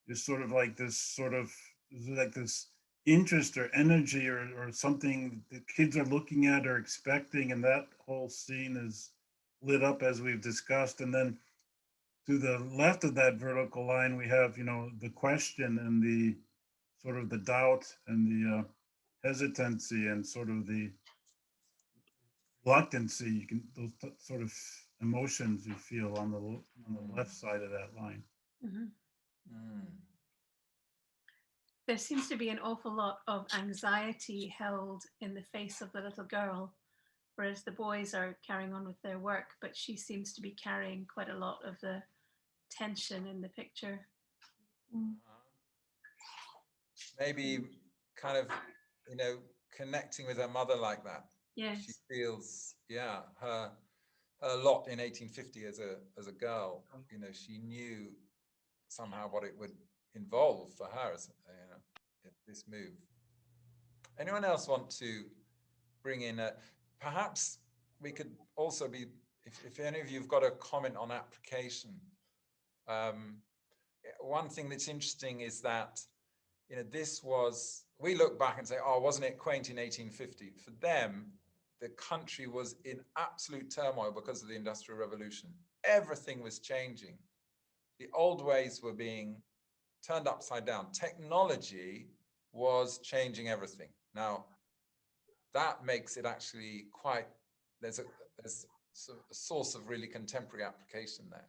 is sort of like this interest or energy or something that kids are looking at or expecting, and that whole scene is lit up as we've discussed. And then to the left of that vertical line, we have, you know, the question and the sort of the doubt and the hesitancy and sort of the reluctancy. You can, those sort of emotions you feel on the left side of that line. There seems to be an awful lot of anxiety held in the face of the little girl, whereas the boys are carrying on with their work, but she seems to be carrying quite a lot of the tension in the picture. Maybe kind of, you know, connecting with her mother like that. Yes. She feels, yeah, her lot in 1850 as a girl, you know, she knew somehow what it would involve for her as, you know, this move. Anyone else want to bring in perhaps we could also be, if any of you've got a comment on application. One thing that's interesting is that, you know, this was, we look back and say, oh, wasn't it quaint in 1850? For them, the country was in absolute turmoil because of the Industrial Revolution. Everything was changing. The old ways were being turned upside down. Technology was changing everything. Now, that makes it actually quite, there's a source of really contemporary application there.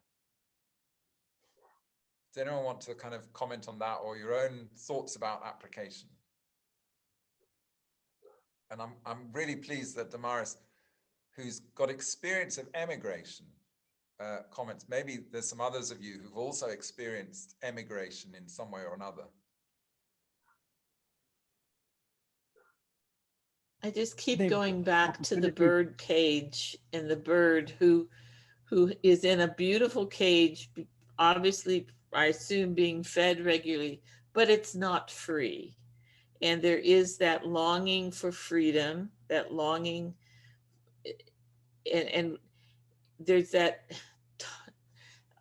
Does anyone want to kind of comment on that or your own thoughts about application? And I'm really pleased that Damaris, who's got experience of emigration, comments. Maybe there's some others of you who've also experienced emigration in some way or another. I just keep going back to the bird cage and the bird who is in a beautiful cage, obviously, I assume being fed regularly, but it's not free. And there is that longing for freedom, that longing, and there's that,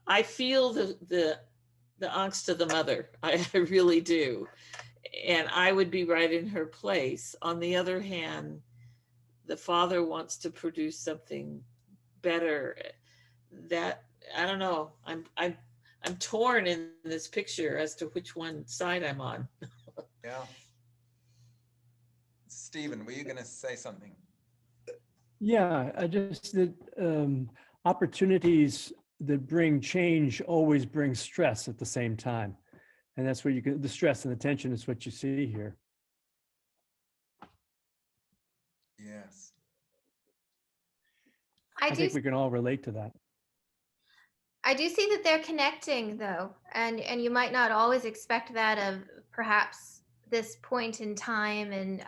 I feel the angst of the mother, I really do. And I would be right in her place. On the other hand, the father wants to produce something better. That, I don't know, I'm torn in this picture as to which one side I'm on. Yeah. Stephen, were you going to say something? Yeah, I just that opportunities that bring change always bring stress at the same time. And that's where you can, the stress and the tension is what you see here. Yes. I think we can all relate to that. I do see that they're connecting though, and you might not always expect that of perhaps this point in time and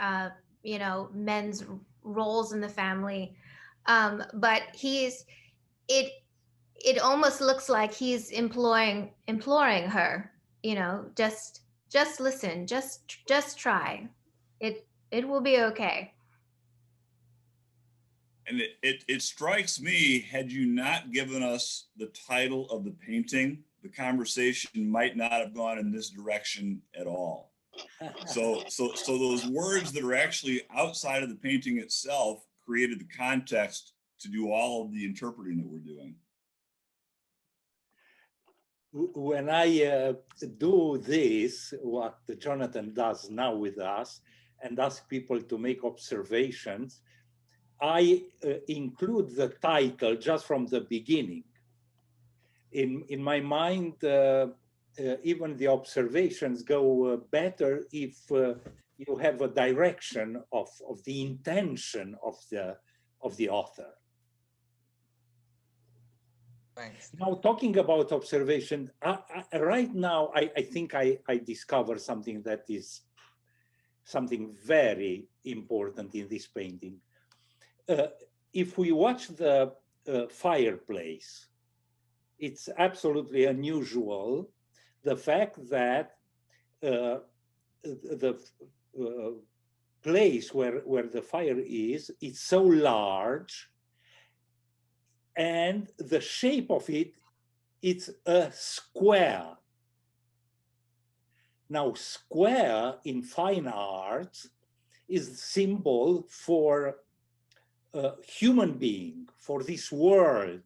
you know, men's roles in the family, but it almost looks like he's imploring her, you know, just listen, just try, it will be okay. And it strikes me, had you not given us the title of the painting, the conversation might not have gone in this direction at all. So those words that are actually outside of the painting itself created the context to do all of the interpreting that we're doing. When I do this, what Jonathan does now with us, and ask people to make observations, I include the title just from the beginning. In my mind, even the observations go better if you have a direction of the intention of the author. Thanks. Now, talking about observation, right now, I think I discover something that is something very important in this painting. If we watch the fireplace, it's absolutely unusual, the fact that the place where the fire is, it's so large, and the shape of it, it's a square. Now, square in fine arts is symbol for human being, for this world,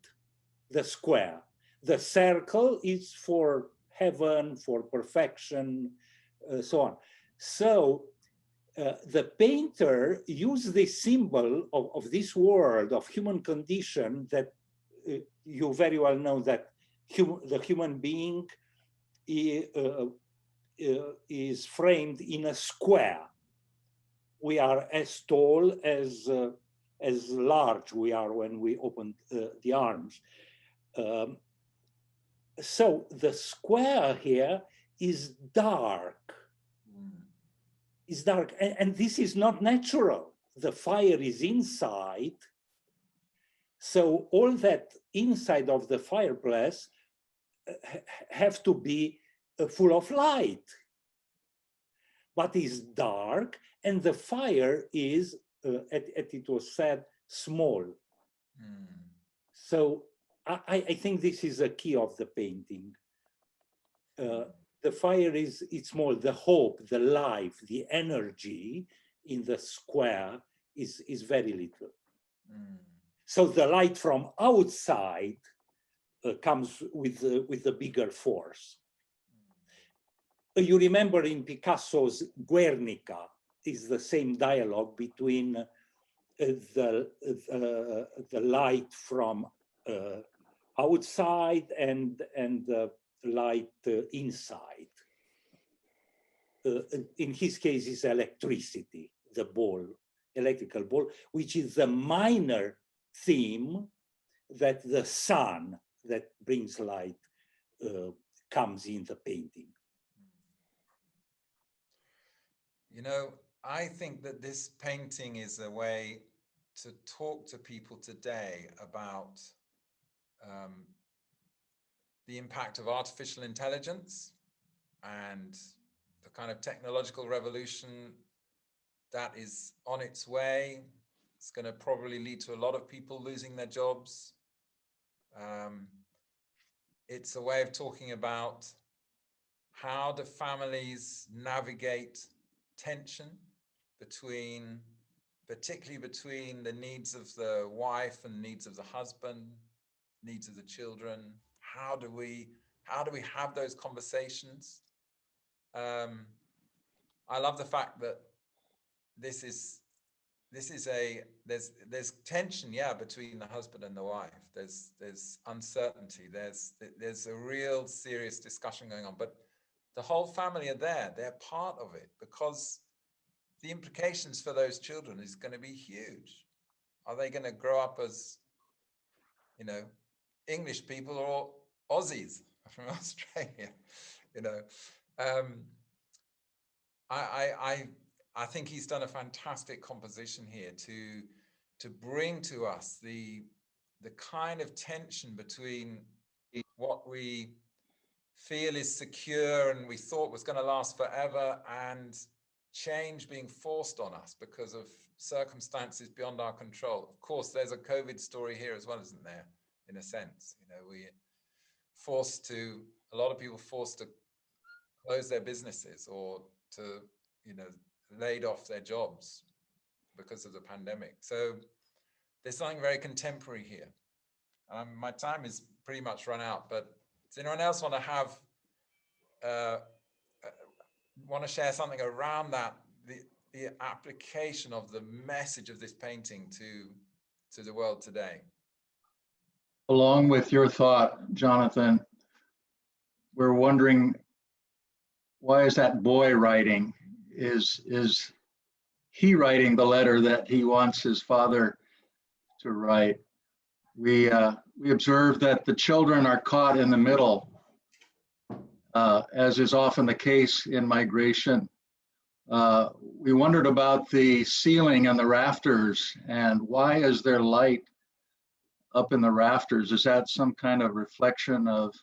the square. The circle is for heaven, for perfection, so on. So the painter used this symbol of this world, of human condition, that you very well know that the human being is framed in a square. We are as tall as large we are when we open the arms. So the square here is dark. Is dark, and this is not natural. The fire is inside, so all that inside of the fireplace have to be full of light, but it's dark, and the fire is, as it was said, small. So I think this is a key of the painting. The fire it's small, the hope, the life, the energy in the square is very little. So the light from outside comes with the bigger force. You remember in Picasso's Guernica is the same dialogue between the light from outside and the light inside. In his case, is electricity, the ball, electrical ball, which is the minor theme that the sun that brings light comes in the painting. You know, I think that this painting is a way to talk to people today about the impact of artificial intelligence and the kind of technological revolution that is on its way. It's going to probably lead to a lot of people losing their jobs. It's a way of talking about how do families navigate tension particularly between the needs of the wife and needs of the husband, needs of the children. How do we have those conversations? I love the fact that there's tension, yeah, between the husband and the wife. There's uncertainty. There's a real serious discussion going on, but the whole family are there. They're part of it because the implications for those children is going to be huge. Are they going to grow up as, you know, English people or Aussies from Australia? You know, I think he's done a fantastic composition here to bring to us the kind of tension between what we feel is secure and we thought was going to last forever and change being forced on us because of circumstances beyond our control. Of course, there's a COVID story here as well, isn't there? In a sense, you know, a lot of people forced to close their businesses or to, you know, laid off their jobs because of the pandemic. So there's something very contemporary here. My time is pretty much run out, but does anyone else want to share something around that, the application of the message of this painting to the world today? Along with your thought, Jonathan, we're wondering, why is that boy writing? Is he writing the letter that he wants his father to write? We observe that the children are caught in the middle, as is often the case in migration. We wondered about the ceiling and the rafters, and why is there light up in the rafters? Is that some kind of reflection of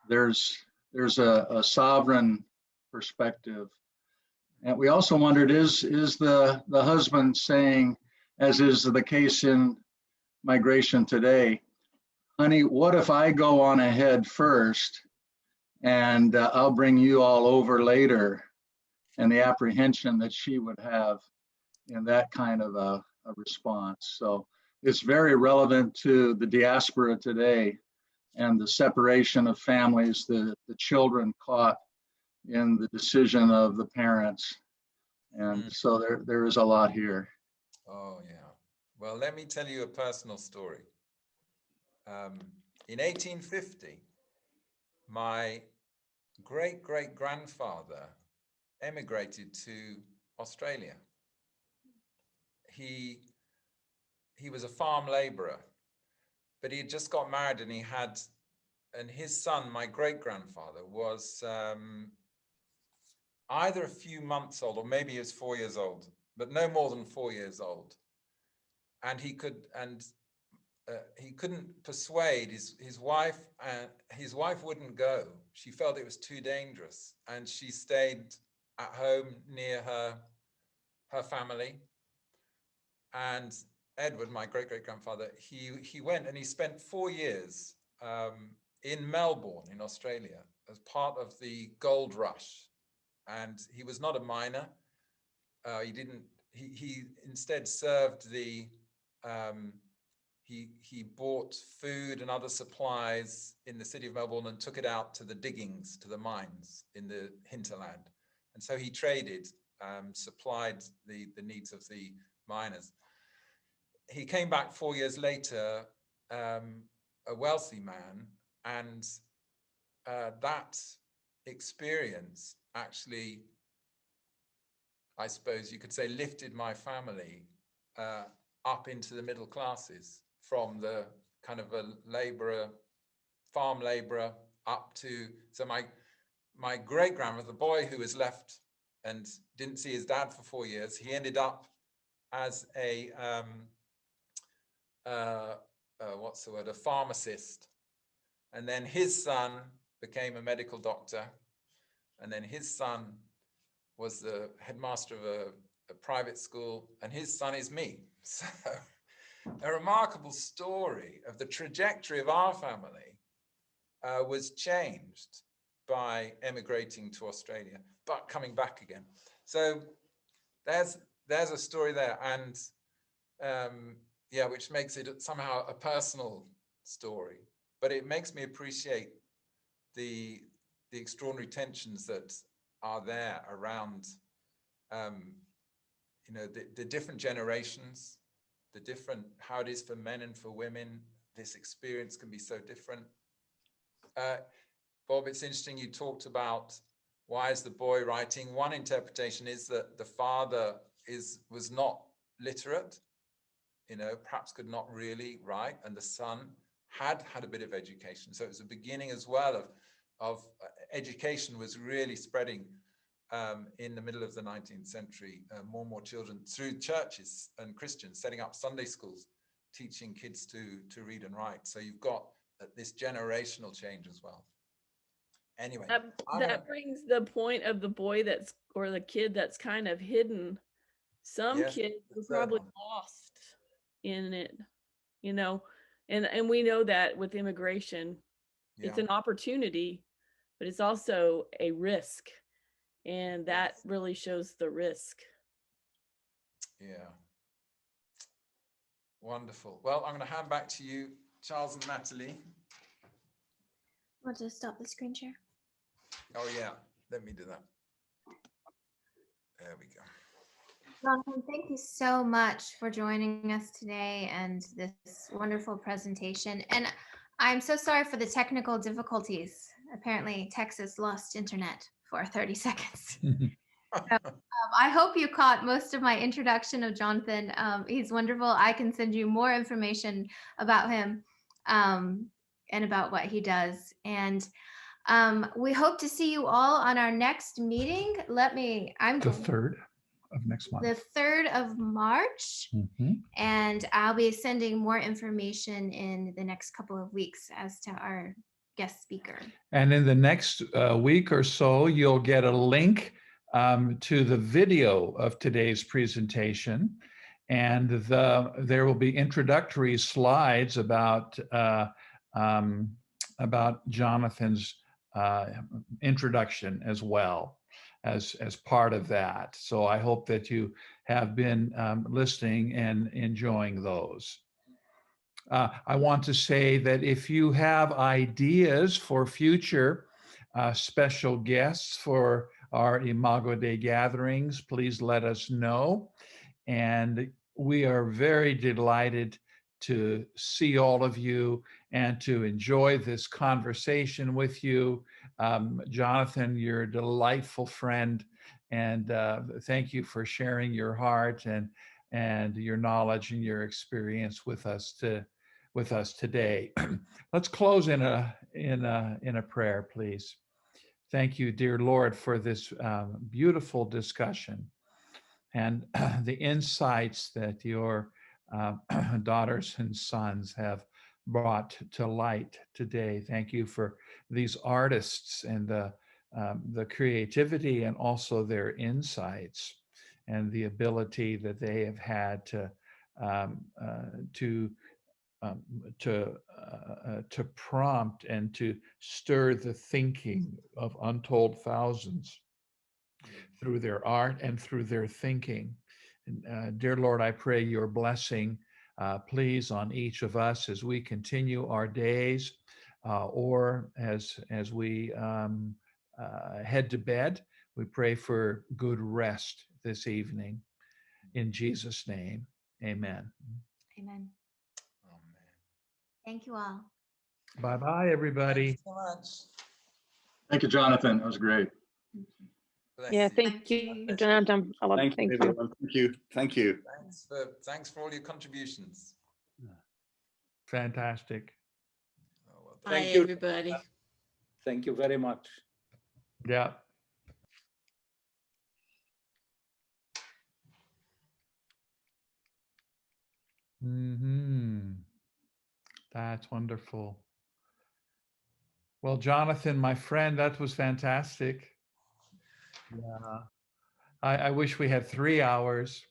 there's a sovereign perspective? And we also wondered, is the husband saying, as is the case in migration today, honey, what if I go on ahead first and I'll bring you all over later? And the apprehension that she would have in that kind of a response. So it's very relevant to the diaspora today and the separation of families, the children caught in the decision of the parents. And so there is a lot here. Oh, yeah. Well, let me tell you a personal story. In 1850, my great-great-grandfather emigrated to Australia. He was a farm laborer, but he had just got married, and his son, my great-grandfather, was either a few months old or maybe he was 4 years old, but no more than 4 years old. And he couldn't persuade his wife, and his wife wouldn't go. She felt it was too dangerous, and she stayed at home near her family. And Edward, my great-great-grandfather, he went and he spent 4 yees in Melbourne in Australia as part of the gold rush. And he was not a miner. He instead served he bought food and other supplies in the city of Melbourne and took it out to the diggings, to the mines in the hinterland. And so he traded, supplied the needs of the miners. He came back 4 years later, a wealthy man, and that experience actually, I suppose you could say, lifted my family up into the middle classes, from the kind of a laborer, farm laborer, up to, so my great-grandmother, the boy who was left and didn't see his dad for 4 years, he ended up as a, what's the word, a pharmacist. And then his son became a medical doctor. And then his son was the headmaster of a private school, and his son is me. So a remarkable story of the trajectory of our family was changed by emigrating to Australia, but coming back again. So there's a story there, and yeah, which makes it somehow a personal story, but it makes me appreciate the extraordinary tensions that are there around you know, the different generations, the different, how it is for men and for women. This experience can be so different. Bob, it's interesting you talked about why is the boy writing. One interpretation is that the father was not literate, you know, perhaps could not really write, and the son had a bit of education. So it was a beginning as well of education was really spreading in the middle of the 19th century. More and more children through churches and Christians setting up Sunday schools, teaching kids to read and write. So you've got this generational change as well. Anyway, that brings the point of the boy or the kid that's kind of hidden. Some kids were probably lost in it, you know, and we know that with immigration, it's an opportunity, but it's also a risk, and that really shows the risk. Yeah. Wonderful. Well, I'm going to hand back to you, Charles and Natalie. I'll just stop the screen share. Oh yeah, let me do that. There we go. Jonathan, thank you so much for joining us today and this wonderful presentation. And I'm so sorry for the technical difficulties. Apparently, Texas lost internet for 30 seconds. So, I hope you caught most of my introduction of Jonathan. He's wonderful. I can send you more information about him and about what he does. And we hope to see you all on our next meeting. The 3rd of next month. The 3rd of March. Mm-hmm. And I'll be sending more information in the next couple of weeks as to our guest speaker. And in the next week or so, you'll get a link to the video of today's presentation. And there will be introductory slides about Jonathan's introduction as well as part of that. So I hope that you have been listening and enjoying those. I want to say that if you have ideas for future special guests for our ImagoDei gatherings, please let us know. And we are very delighted to see all of you and to enjoy this conversation with you. Jonathan, you're a delightful friend, and thank you for sharing your heart and your knowledge and your experience with us today. Let's close in a prayer, please. Thank you, dear Lord, for this beautiful discussion and the insights that your daughters and sons have brought to light today. Thank you for these artists and the creativity and also their insights and the ability that they have had to prompt and to stir the thinking of untold thousands through their art and through their thinking. Dear Lord, I pray your blessing, please, on each of us as we continue our days, or as we head to bed. We pray for good rest this evening. In Jesus' name, amen. Amen. Thank you all. Bye-bye, everybody. Thanks so much. Thank you, Jonathan. That was great. Yeah, thank you, Jonathan. A lot. Thank you, everyone. Thank you. Thank you. Thanks for all your contributions. Fantastic. Bye, everybody. Thank you very much. Yeah. That's wonderful. Well, Jonathan, my friend, that was fantastic. Yeah. I wish we had 3 hours.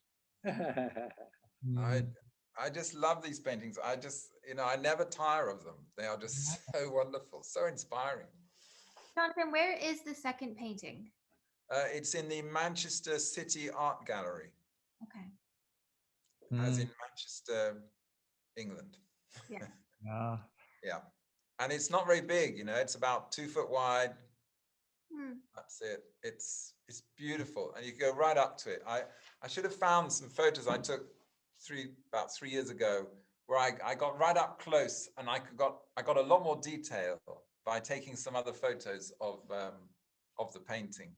I just love these paintings. I never tire of them. They are just so wonderful, so inspiring. Jonathan, where is the second painting? It's in the Manchester City Art Gallery. Okay. As in Manchester, England. Yeah. Yeah. And it's not very big, it's about 2 foot wide. That's it. It's beautiful. And you can go right up to it. I should have found some photos I took about 3 years ago where I got right up close and I got a lot more detail by taking some other photos of the painting.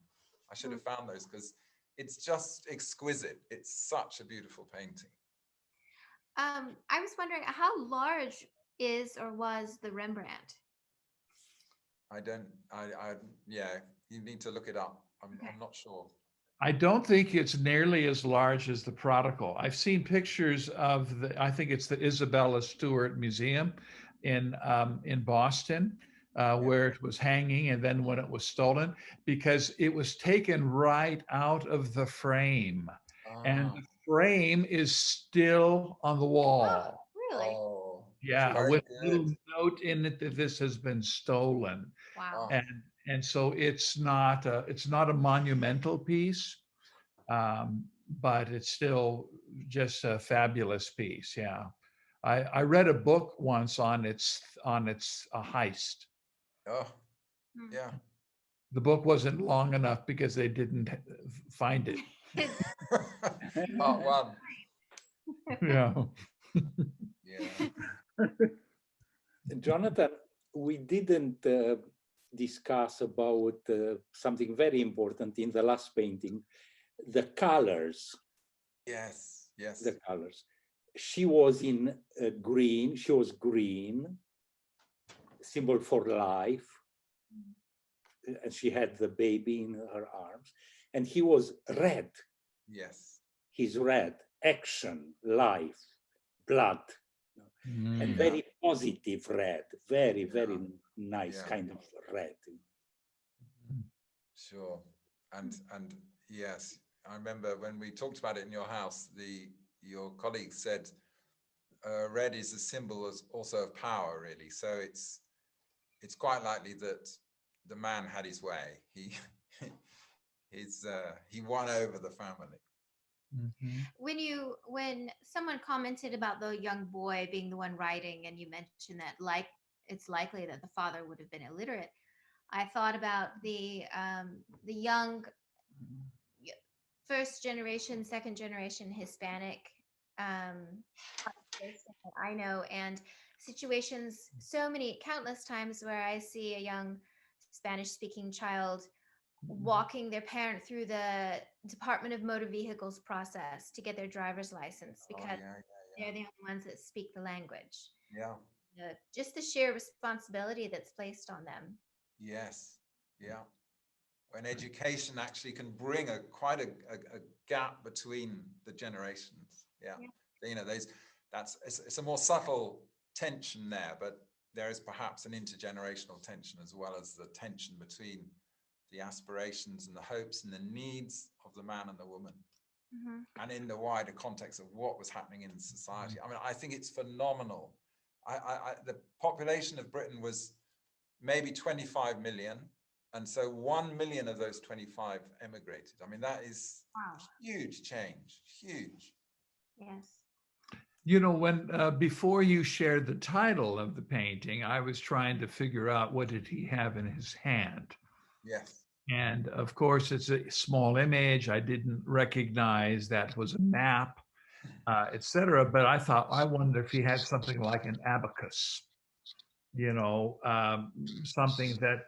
I should have found those because it's just exquisite. It's such a beautiful painting. I was wondering, how large is or was the Rembrandt? Yeah, you need to look it up. I'm not sure. I don't think it's nearly as large as the Prodigal. I've seen pictures of I think it's the Isabella Stewart Museum in Boston, where it was hanging, and then when it was stolen, because it was taken right out of the frame. And the frame is still on the wall. Really? Yeah, with a little note in it that this has been stolen. Wow. And so it's not a monumental piece, but it's still just a fabulous piece. Yeah, I read a book once on its heist. Oh, yeah. The book wasn't long enough because they didn't find it. Part one. Yeah. Yeah. Jonathan, we didn't discuss about something very important in the last painting, the colors. Yes. The colors. She was in green. She was green, symbol for life. And she had the baby in her arms. And he was red. Yes. He's red. Action, life, blood. And very positive red. Very, very nice kind of red. Sure. And Yes, I remember when we talked about it in your house, your colleague said red is a symbol also of power, really. So it's quite likely that the man had his way. He he won over the family. When someone commented about the young boy being the one writing, and you mentioned that it's likely that the father would have been illiterate, I thought about the young first generation, second generation Hispanic person that I know, and situations, countless times where I see a young Spanish speaking child walking their parent through the Department of Motor Vehicles process to get their driver's license because they're the only ones that speak the language. Yeah. Just the sheer responsibility that's placed on them. Yes. Yeah. When education actually can bring quite a gap between the generations. Yeah. You know, it's a more subtle tension there, but there is perhaps an intergenerational tension as well as the tension between the aspirations and the hopes and the needs of the man and the woman. And in the wider context of what was happening in society. I mean, I think it's phenomenal. The population of Britain was maybe 25 million. And so 1 million of those 25 emigrated. I mean, that is huge change, huge. Yes. You know, when before you shared the title of the painting, I was trying to figure out what did he have in his hand. Yes. And of course, it's a small image. I didn't recognize that was a map, etc. But I thought, I wonder if he had something like an abacus, you know, something that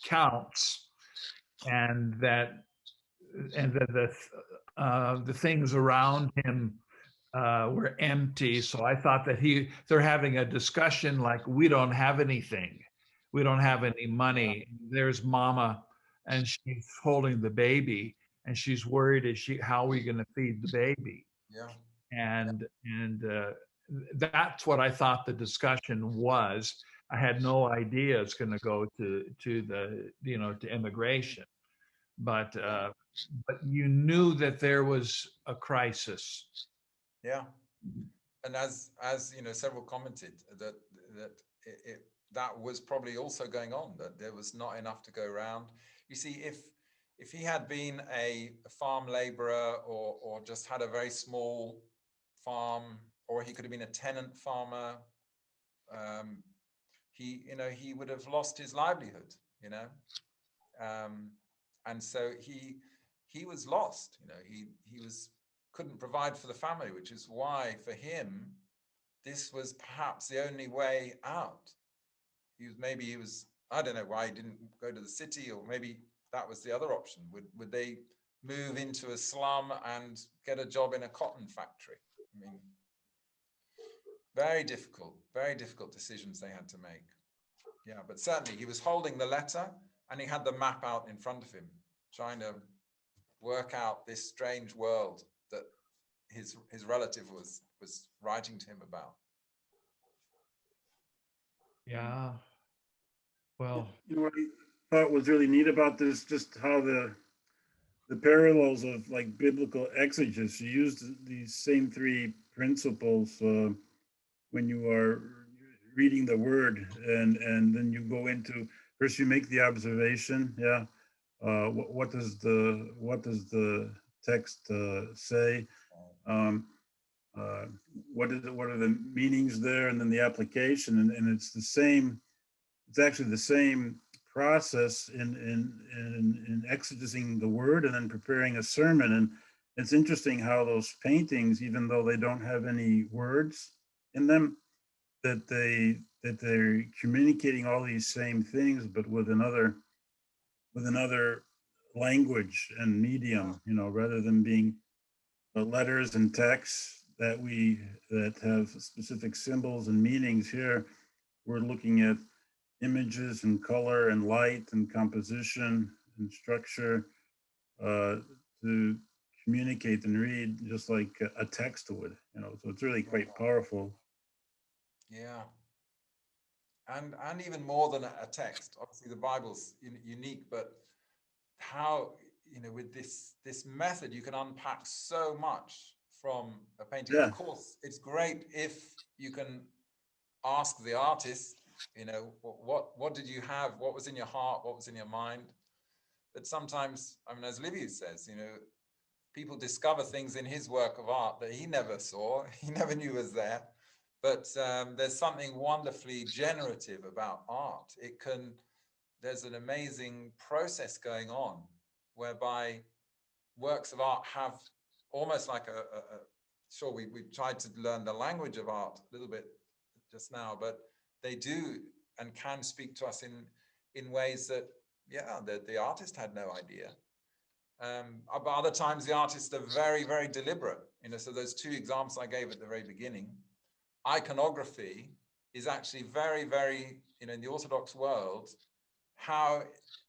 counts, and that the things around him were empty. So I thought that they're having a discussion like, we don't have anything. We don't have any money. There's mama, and she's holding the baby, and she's worried, how are we going to feed the baby? Yeah. And that's what I thought the discussion was. I had no idea it's going to go to the, you know, to immigration, but you knew that there was a crisis. Yeah. And as you know, several commented that that was probably also going on, that there was not enough to go around. You see, if he had been a farm laborer or just had a very small farm, or he could have been a tenant farmer, he would have lost his livelihood, you know. And so he was lost, you know, he couldn't provide for the family, which is why for him this was perhaps the only way out. Maybe he was, I don't know why he didn't go to the city, or maybe that was the other option. Would they move into a slum and get a job in a cotton factory? I mean, very difficult decisions they had to make. Yeah, but certainly he was holding the letter and he had the map out in front of him, trying to work out this strange world that his relative was writing to him about. Yeah. Well, you know what I thought was really neat about this, just how the parallels of like biblical exegesis. You used these same three principles when you are reading the word, and then you go into, first you make the observation, yeah, what does the text say, what are the meanings there, and then the application, and it's the same. It's actually the same process in exegeting the word and then preparing a sermon. And it's interesting how those paintings, even though they don't have any words in them, that they're communicating all these same things, but with another language and medium, you know, rather than being letters and texts that have specific symbols and meanings. Here we're looking at images and color and light and composition and structure to communicate and read just like a text would, you know. So it's really quite powerful. Yeah. And even more than a text. Obviously the Bible's unique, but how, with this method, you can unpack so much from a painting. Yeah. Of course, it's great if you can ask the artist, what did you have? What was in your heart? What was in your mind? But sometimes, I mean, as Livy says, people discover things in his work of art that he never saw, he never knew was there. But there's something wonderfully generative about art. There's an amazing process going on whereby works of art have almost like sure, we tried to learn the language of art a little bit just now, but they do and can speak to us in ways that, the artist had no idea. But other times the artists are very, very deliberate. So those two examples I gave at the very beginning, iconography is actually very, very, in the Orthodox world, how,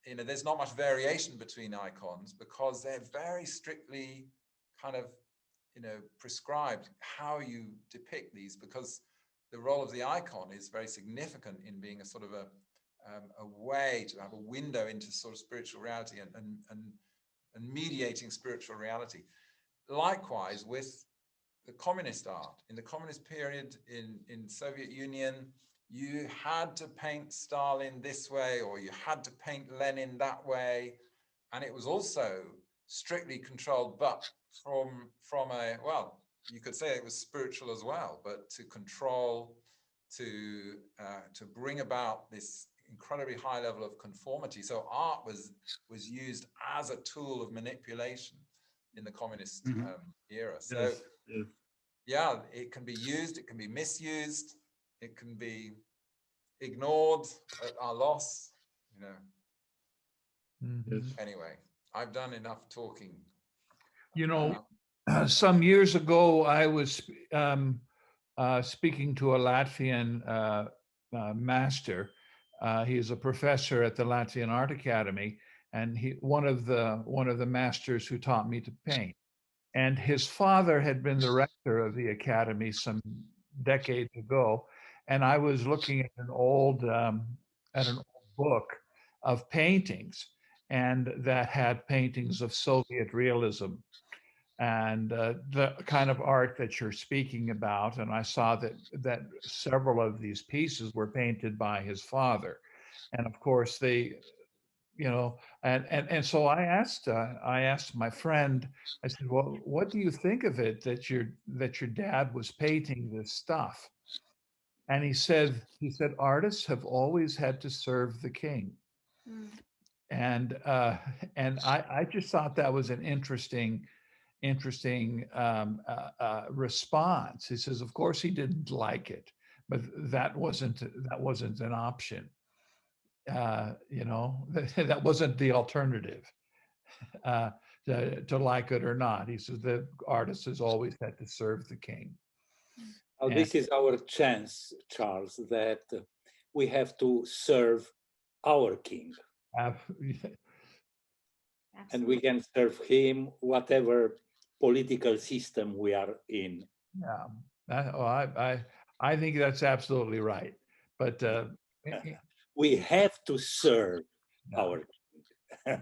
there's not much variation between icons because they're very strictly kind of, prescribed how you depict these, because the role of the icon is very significant in being a sort of a way to have a window into sort of spiritual reality and mediating spiritual reality. Likewise with the communist art. In the communist period in Soviet Union, you had to paint Stalin this way, or you had to paint Lenin that way. And it was also strictly controlled, but from a, well, you could say it was spiritual as well, but to control, to bring about this incredibly high level of conformity. So art was used as a tool of manipulation in the communist era. So yeah, it can be used, it can be misused, it can be ignored at our loss, Anyway, I've done enough talking. Some years ago, I was speaking to a Latvian master. He is a professor at the Latvian Art Academy, and one of the masters who taught me to paint. And his father had been the rector of the academy some decades ago, and I was looking at an old book of paintings, and that had paintings of Soviet realism and the kind of art that you're speaking about. And I saw that several of these pieces were painted by his father, and of course they, and so I asked my friend, I said, well, what do you think of it that your dad was painting this stuff? And he said artists have always had to serve the king. And I just thought that was an interesting response. He says, of course he didn't like it, but that wasn't an option. That wasn't the alternative, to like it or not. He says the artist has always had to serve the king. Now, this is our chance, Charles, that we have to serve our king. And we can serve him whatever political system we are in. Yeah, I think that's absolutely right. But we have to serve our king.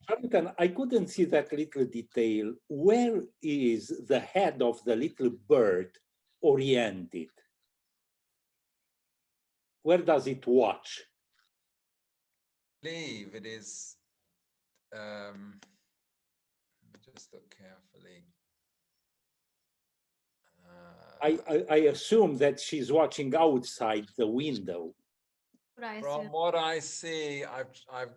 Jonathan, I couldn't see that little detail. Where is the head of the little bird oriented? Where does it watch? I believe it is, let me just look carefully. I assume that she's watching outside the window. From what I see, I've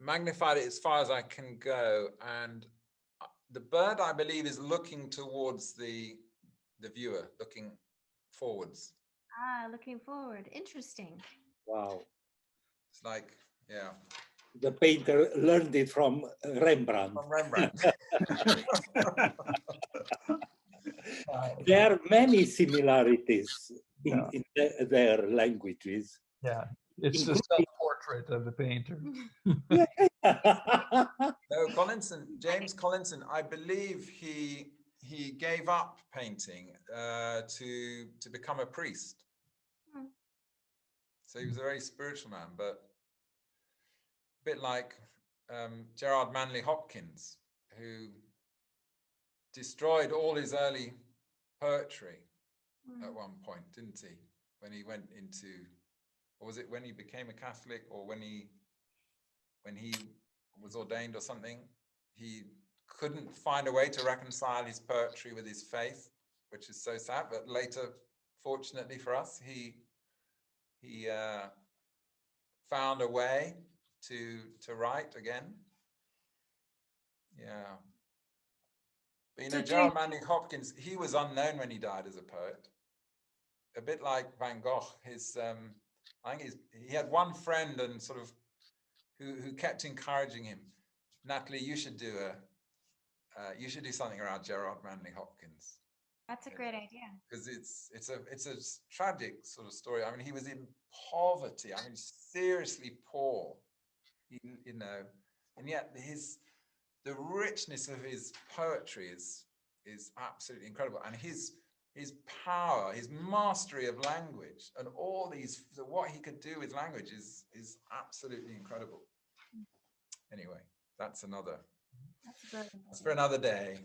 magnified it as far as I can go, and the bird, I believe, is looking towards the viewer, looking forwards. Looking forward. Interesting. Wow. It's like, yeah. The painter learned it from Rembrandt. From Rembrandt. There are many similarities in their languages. Yeah, it's the self-portrait of the painter. No, James Collinson, I believe he gave up painting to become a priest. So he was a very spiritual man, but a bit like Gerard Manley Hopkins, who destroyed all his early poetry at one point, didn't he? When he went into, or was it when he became a Catholic, or when he was ordained or something? He couldn't find a way to reconcile his poetry with his faith, which is so sad. But later, fortunately for us, he found a way to write again. Yeah. But you know, Gerard Manley Hopkins, he was unknown when he died as a poet. A bit like Van Gogh. I think he had one friend and sort of who kept encouraging him. Natalie, you should do something around Gerard Manley Hopkins. That's a great idea. Because it's a tragic sort of story. I mean, he was in poverty. I mean, seriously poor. You know, and yet the richness of his poetry is absolutely incredible, and his power, his mastery of language, and all what he could do with language is absolutely incredible. Anyway, that's for another day.